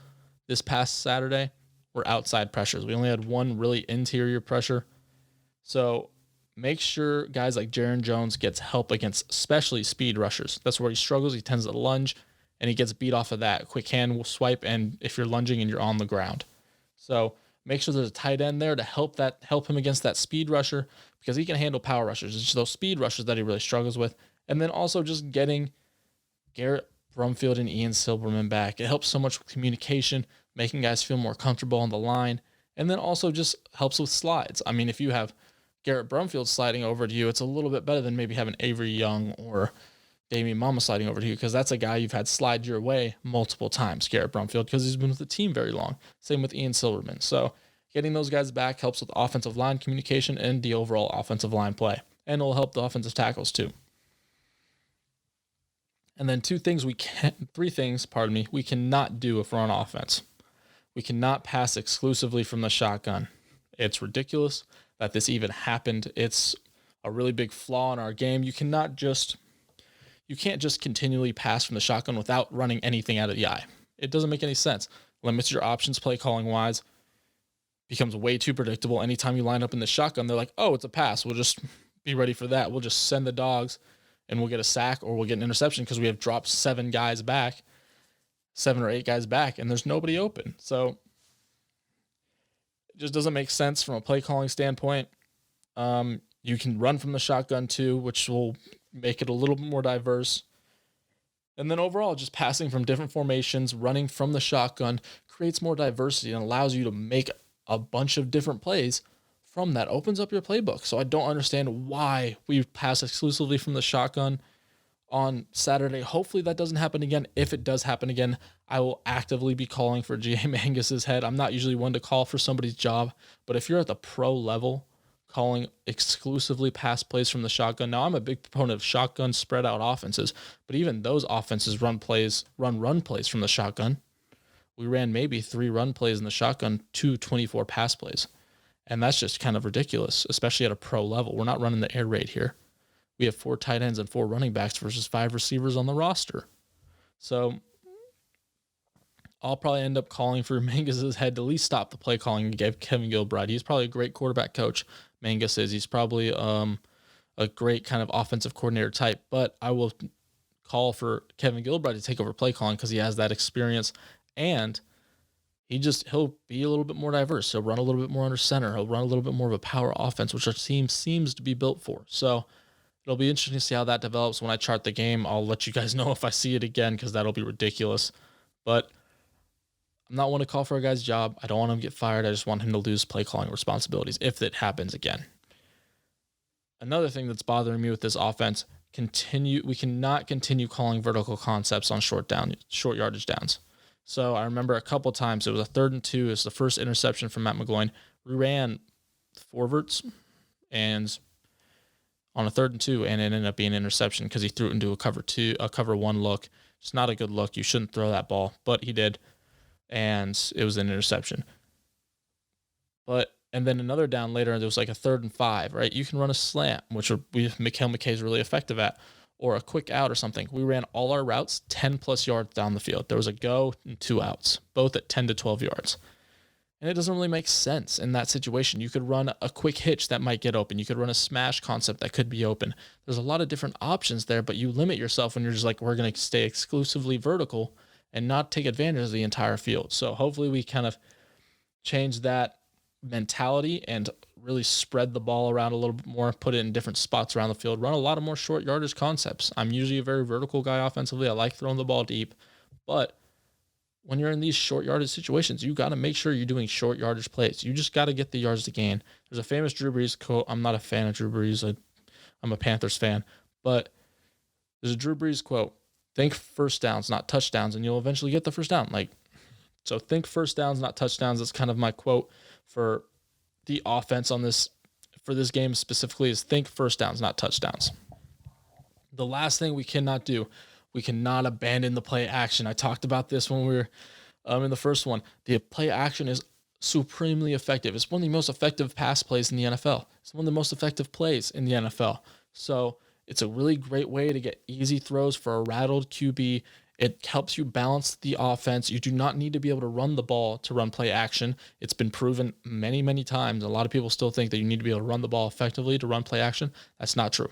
S1: this past Saturday were outside pressures. We only had 1 really interior pressure. So make sure guys like Jaron Jones gets help against especially speed rushers. That's where he struggles. He tends to lunge, and he gets beat off of that. Quick hand swipe, and if you're lunging and you're on the ground. So make sure there's a tight end there to help him against that speed rusher, because he can handle power rushers. It's just those speed rushers that he really struggles with. And then also just getting Garrett Brumfield and Ian Silberman back. It helps so much with communication, making guys feel more comfortable on the line, and then also just helps with slides. I mean, if you have Garrett Brumfield sliding over to you, it's a little bit better than maybe having Avery Young or Damian Mama sliding over to you, because that's a guy you've had slide your way multiple times, Garrett Brumfield, because he's been with the team very long. Same with Ian Silberman. So getting those guys back helps with offensive line communication and the overall offensive line play, and it'll help the offensive tackles too. And then 3 things we cannot do if we're on offense. We cannot pass exclusively from the shotgun. It's ridiculous that this even happened. It's a really big flaw in our game. You can't just continually pass from the shotgun without running anything out of the eye. It doesn't make any sense. Limits your options play calling wise. Becomes way too predictable. Anytime you line up in the shotgun, they're like, oh, it's a pass. We'll just be ready for that. We'll just send the dogs, and we'll get a sack or we'll get an interception because we have dropped 7 or 8 guys back, and there's nobody open. So it just doesn't make sense from a play calling standpoint. You can run from the shotgun too, which will make it a little bit more diverse. And then overall, just passing from different formations, running from the shotgun creates more diversity and allows you to make a bunch of different plays from that. Opens up your playbook. So I don't understand why we pass exclusively from the shotgun on Saturday. Hopefully that doesn't happen again. If it does happen again, I will actively be calling for G.A. Mangus's head. I'm not usually one to call for somebody's job, but if you're at the pro level, calling exclusively pass plays from the shotgun. Now, I'm a big proponent of shotgun spread out offenses, but even those offenses run plays from the shotgun. We ran maybe 3 run plays in the shotgun, 24 pass plays. And that's just kind of ridiculous, especially at a pro level. We're not running the air raid here. We have 4 tight ends and 4 running backs versus 5 receivers on the roster. So I'll probably end up calling for Mangus's head to at least stop the play calling and give Kevin Gilbride. He's probably a great quarterback coach. Mangus is. He's probably a great kind of offensive coordinator type, but I will call for Kevin Gilbride to take over play calling because he has that experience, and he'll be a little bit more diverse. He'll run a little bit more under center. He'll run a little bit more of a power offense, which our team seems to be built for. So it'll be interesting to see how that develops. When I chart the game, I'll let you guys know if I see it again because that'll be ridiculous. But I'm not one to call for a guy's job. I don't want him to get fired. I just want him to lose play calling responsibilities if it happens again. Another thing that's bothering me with this offense, we cannot continue calling vertical concepts on short yardage downs. So I remember a couple times, it was a 3rd and 2. It's the first interception from Matt McGloin. We ran forwards and on a 3rd and 2, and it ended up being an interception because he threw it into a cover 1 look. It's not a good look. You shouldn't throw that ball, but he did. And it was an interception. And then another down later, there was like a 3rd and 5, right? You can run a slant, which Mikhail McKay is really effective at, or a quick out or something. We ran all our routes 10 plus yards down the field. There was a go and 2 outs, both at 10 to 12 yards. And it doesn't really make sense in that situation. You could run a quick hitch that might get open. You could run a smash concept that could be open. There's a lot of different options there, but you limit yourself when you're just like, we're going to stay exclusively vertical and not take advantage of the entire field. So hopefully we kind of change that mentality and really spread the ball around a little bit more, put it in different spots around the field, run a lot of more short yardage concepts. I'm usually a very vertical guy offensively. I like throwing the ball deep, but when you're in these short yardage situations, you got to make sure you're doing short yardage plays. You just got to get the yards to gain. There's a famous Drew Brees quote. I'm not a fan of Drew Brees. I'm a Panthers fan, but there's a Drew Brees quote. Think first downs, not touchdowns, and you'll eventually get the first down. So think first downs, not touchdowns. That's kind of my quote for the offense for this game specifically is think first downs, not touchdowns. The last thing we cannot do, we cannot abandon the play action. I talked about this when we were in the first one. The play action is supremely effective. It's one of the most effective pass plays in the NFL. It's one of the most effective plays in the NFL. So it's a really great way to get easy throws for a rattled QB. It helps you balance the offense. You do not need to be able to run the ball to run play action. It's been proven many, many times. A lot of people still think that you need to be able to run the ball effectively to run play action. That's not true.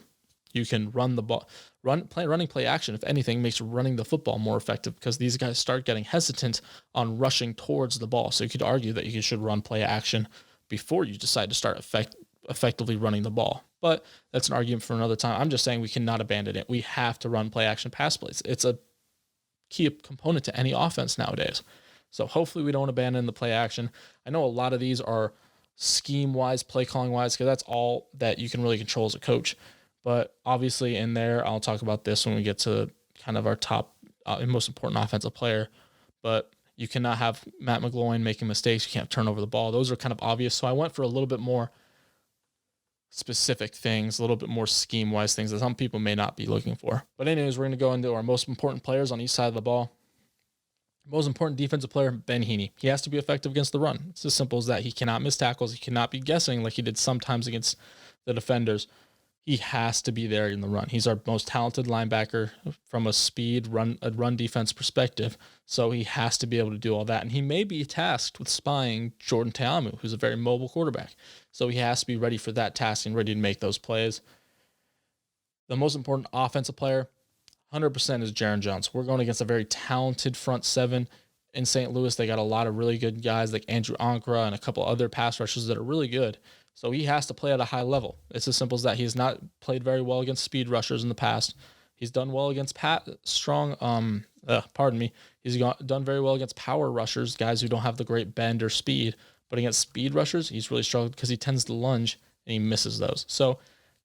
S1: You can run the ball. Running play action, if anything, makes running the football more effective because these guys start getting hesitant on rushing towards the ball. So you could argue that you should run play action before you decide to start effectively running the ball. But that's an argument for another time. I'm just saying we cannot abandon it. We have to run play action pass plays. It's a key component to any offense nowadays. So hopefully we don't abandon the play action. I know a lot of these are scheme-wise, play calling-wise, because that's all that you can really control as a coach. But obviously in there, I'll talk about this when we get to kind of our top and most important offensive player. But you cannot have Matt McGloin making mistakes. You can't turn over the ball. Those are kind of obvious. So I went for a little bit more specific things, a little bit more scheme-wise things that some people may not be looking for. But anyways, we're going to go into our most important players on each side of the ball. Most important defensive player, Ben Heaney. He has to be effective against the run. It's as simple as that. He cannot miss tackles. He cannot be guessing like he did sometimes against the defenders. He has to be there in the run. He's our most talented linebacker from a run defense perspective. So he has to be able to do all that. And he may be tasked with spying Jordan Ta'amu, who's a very mobile quarterback. So he has to be ready for that task and ready to make those plays. The most important offensive player, 100% is Jaron Jones. We're going against a very talented front seven in St. Louis. They got a lot of really good guys like Andrew Ankara and a couple other pass rushers that are really good. So he has to play at a high level. It's as simple as that. He's not played very well against speed rushers in the past. He's done well against He's done very well against power rushers, guys who don't have the great bend or speed. But against speed rushers, he's really struggled because he tends to lunge and he misses those. So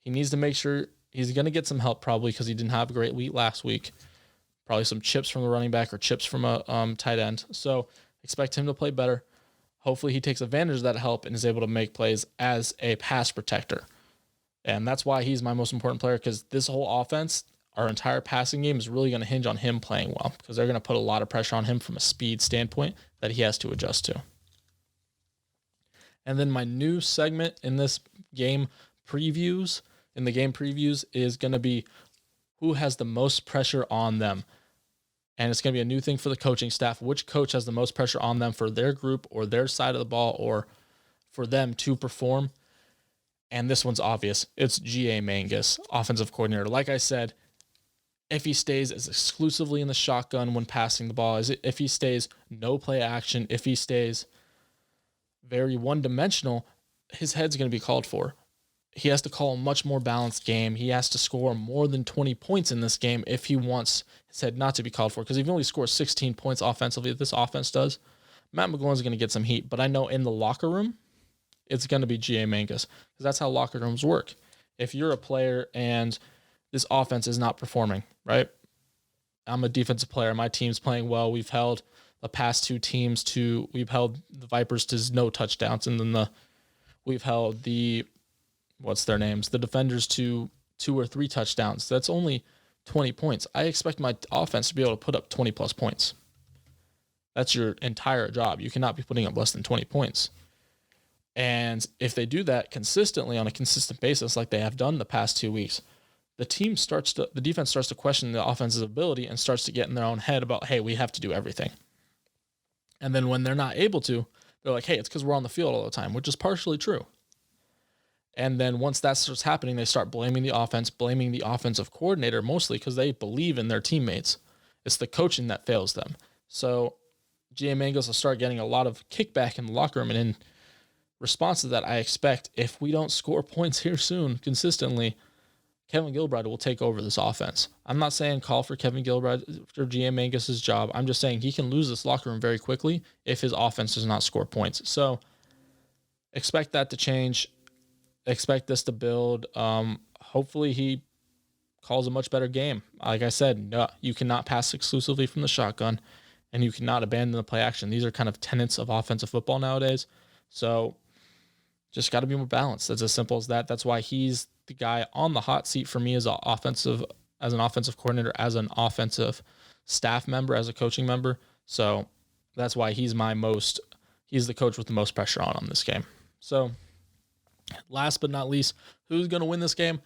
S1: he needs to make sure he's going to get some help probably because he didn't have a great week last week. Probably some chips from the running back or chips from a tight end. So expect him to play better. Hopefully he takes advantage of that help and is able to make plays as a pass protector. And that's why he's my most important player, because this whole offense, our entire passing game, is really going to hinge on him playing well, because they're going to put a lot of pressure on him from a speed standpoint that he has to adjust to. And then my new segment in this game previews, is going to be who has the most pressure on them. And it's going to be a new thing for the coaching staff. Which coach has the most pressure on them for their group or their side of the ball or for them to perform? And this one's obvious. It's G.A. Mangus, offensive coordinator. Like I said, if he stays as exclusively in the shotgun when passing the ball, if he stays no play action, if he stays very one-dimensional, his head's going to be called for. He has to call a much more balanced game. He has to score more than 20 points in this game if he wants his head not to be called for. Because if he only scores 16 points offensively, this offense does, Matt McGloin's going to get some heat. But I know in the locker room, it's going to be G.A. Mangus, because that's how locker rooms work. If you're a player and this offense is not performing, right? I'm a defensive player. My team's playing well. We've held the past two teams we've held the Vipers to no touchdowns. And then we've held the defenders to 2 or 3 touchdowns. That's only 20 points. I expect my offense to be able to put up 20 plus points. That's your entire job. You cannot be putting up less than 20 points. And if they do that consistently on a consistent basis, like they have done the past 2 weeks, the defense starts to question the offense's ability and starts to get in their own head about, hey, we have to do everything. And then when they're not able to, they're like, hey, it's because we're on the field all the time, which is partially true. And then once that starts happening, they start blaming the offense, blaming the offensive coordinator mostly because they believe in their teammates. It's the coaching that fails them. So G.A. Mangus will start getting a lot of kickback in the locker room. And in response to that, I expect if we don't score points here soon consistently, Kevin Gilbride will take over this offense. I'm not saying call for Kevin Gilbride or G.A. Mangus' job. I'm just saying he can lose this locker room very quickly if his offense does not score points. So expect that to change. Expect this to build. Hopefully he calls a much better game. Like I said, no, you cannot pass exclusively from the shotgun, and you cannot abandon the play action. These are kind of tenets of offensive football nowadays. So just got to be more balanced. That's as simple as that. That's why he's the guy on the hot seat for me as an offensive coordinator, as an offensive staff member, as a coaching member. So that's why he's the coach with the most pressure on this game. So last but not least, who's going to win this game?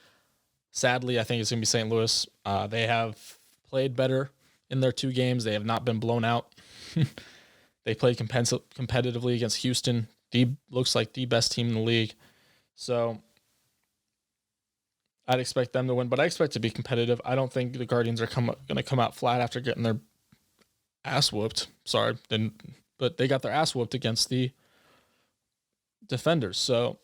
S1: Sadly, I think it's going to be St. Louis. They have played better in their 2 games. They have not been blown out. They played competitively against Houston. Looks like the best team in the league. So I'd expect them to win, but I expect to be competitive. I don't think the Guardians are going to come out flat after getting their ass whooped. But they got their ass whooped against the defenders. So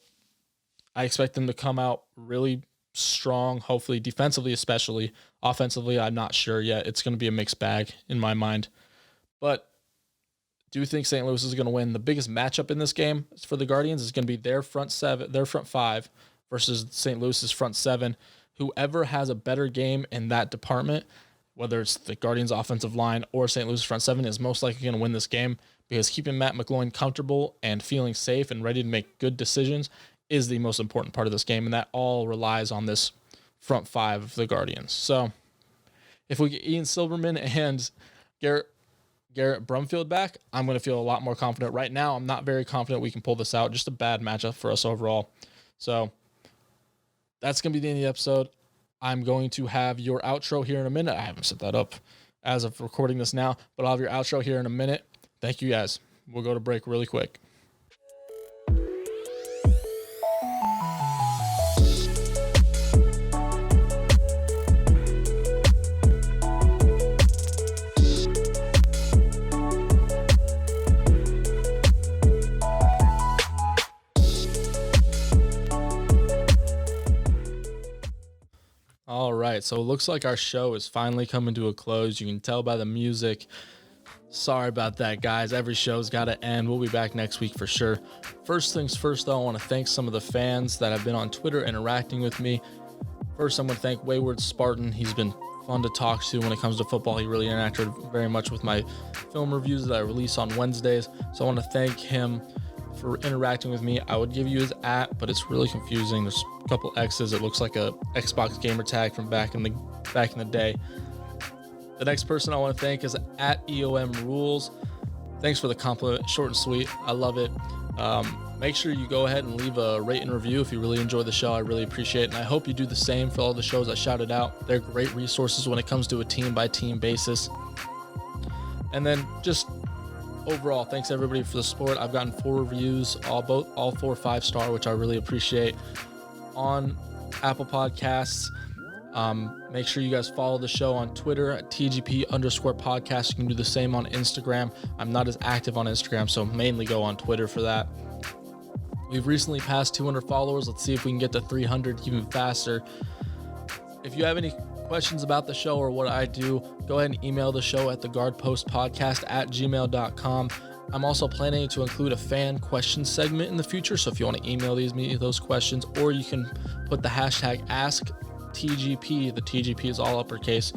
S1: I expect them to come out really strong, hopefully defensively, especially. Offensively, I'm not sure yet. It's going to be a mixed bag in my mind. But do think St. Louis is going to win. The biggest matchup in this game for the Guardians is going to be their front 5 versus St. Louis's front 7. Whoever has a better game in that department, whether it's the Guardians' offensive line or St. Louis' front 7, is most likely going to win this game, because keeping Matt McGloin comfortable and feeling safe and ready to make good decisions is the most important part of this game, and that all relies on this front 5 of the Guardians. So if we get Ian Silverman and Garrett Brumfield back, I'm going to feel a lot more confident. Right now, I'm not very confident we can pull this out. Just a bad matchup for us overall. So that's going to be the end of the episode. I'm going to have your outro here in a minute. I haven't set that up as of recording this now, but I'll have your outro here in a minute. Thank you, guys. We'll go to break really quick. right, so it looks like our show is finally coming to a close. You can tell by the music. Sorry about that, guys. Every show's got to end. We'll be back next week for sure. First things first, though, I want to thank some of the fans that have been on Twitter interacting with me. First, I'm going to thank Wayward Spartan. He's been fun to talk to when it comes to football. He really interacted very much with my film reviews that I release on Wednesdays. So I want to thank him for interacting with me. I would give you his @ but it's really confusing. There's a couple X's. It looks like a Xbox gamer tag from back in the day. The next person I want to thank is @EOM Rules. Thanks for the compliment. Short and sweet. I love it. Make sure you go ahead and leave a rate and review if you really enjoy the show. I really appreciate it. And I hope you do the same for all the shows I shouted out. They're great resources when it comes to a team-by-team basis. And then just overall, thanks everybody for the support. I've gotten 4 reviews, all 4 5-star, which I really appreciate on Apple Podcasts. Make sure you guys follow the show on Twitter at @TGP_podcast. You can do the same on Instagram. I'm not as active on Instagram, so mainly go on Twitter for that. We've recently passed 200 followers. Let's see if we can get to 300 even faster. If you have any questions about the show or what I do, go ahead and email the show at theguardpostpodcast@gmail.com. I'm also planning to include a fan question segment in the future, so if you want to email me those questions, or you can put the hashtag #AskTGP, the TGP is all uppercase,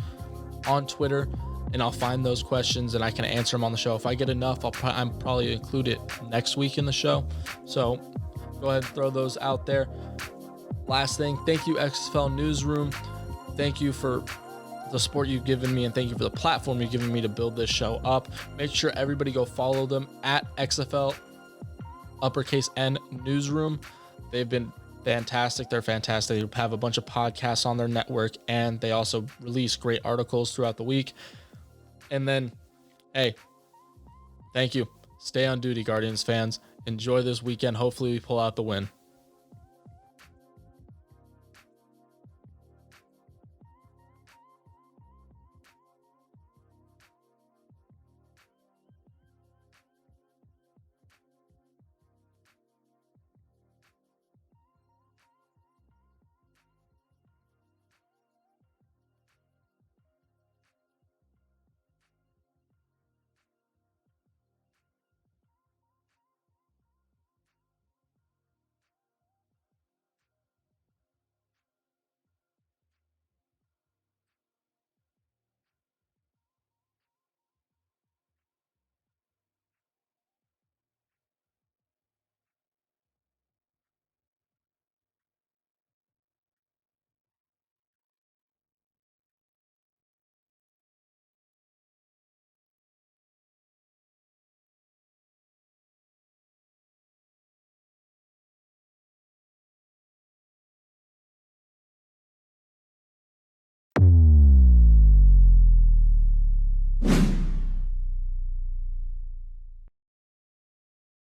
S1: on Twitter, and I'll find those questions and I can answer them on the show. If I get enough, I'm probably include it next week in the show. So go ahead and throw those out there. Last thing, thank you XFL Newsroom. Thank you for the support you've given me, and thank you for the platform you've given me to build this show up. Make sure everybody go follow them at XFL _N Newsroom. They've been fantastic. They're fantastic. They have a bunch of podcasts on their network, and they also release great articles throughout the week. And then, hey, thank you. Stay on duty, Guardians fans. Enjoy this weekend. Hopefully we pull out the win.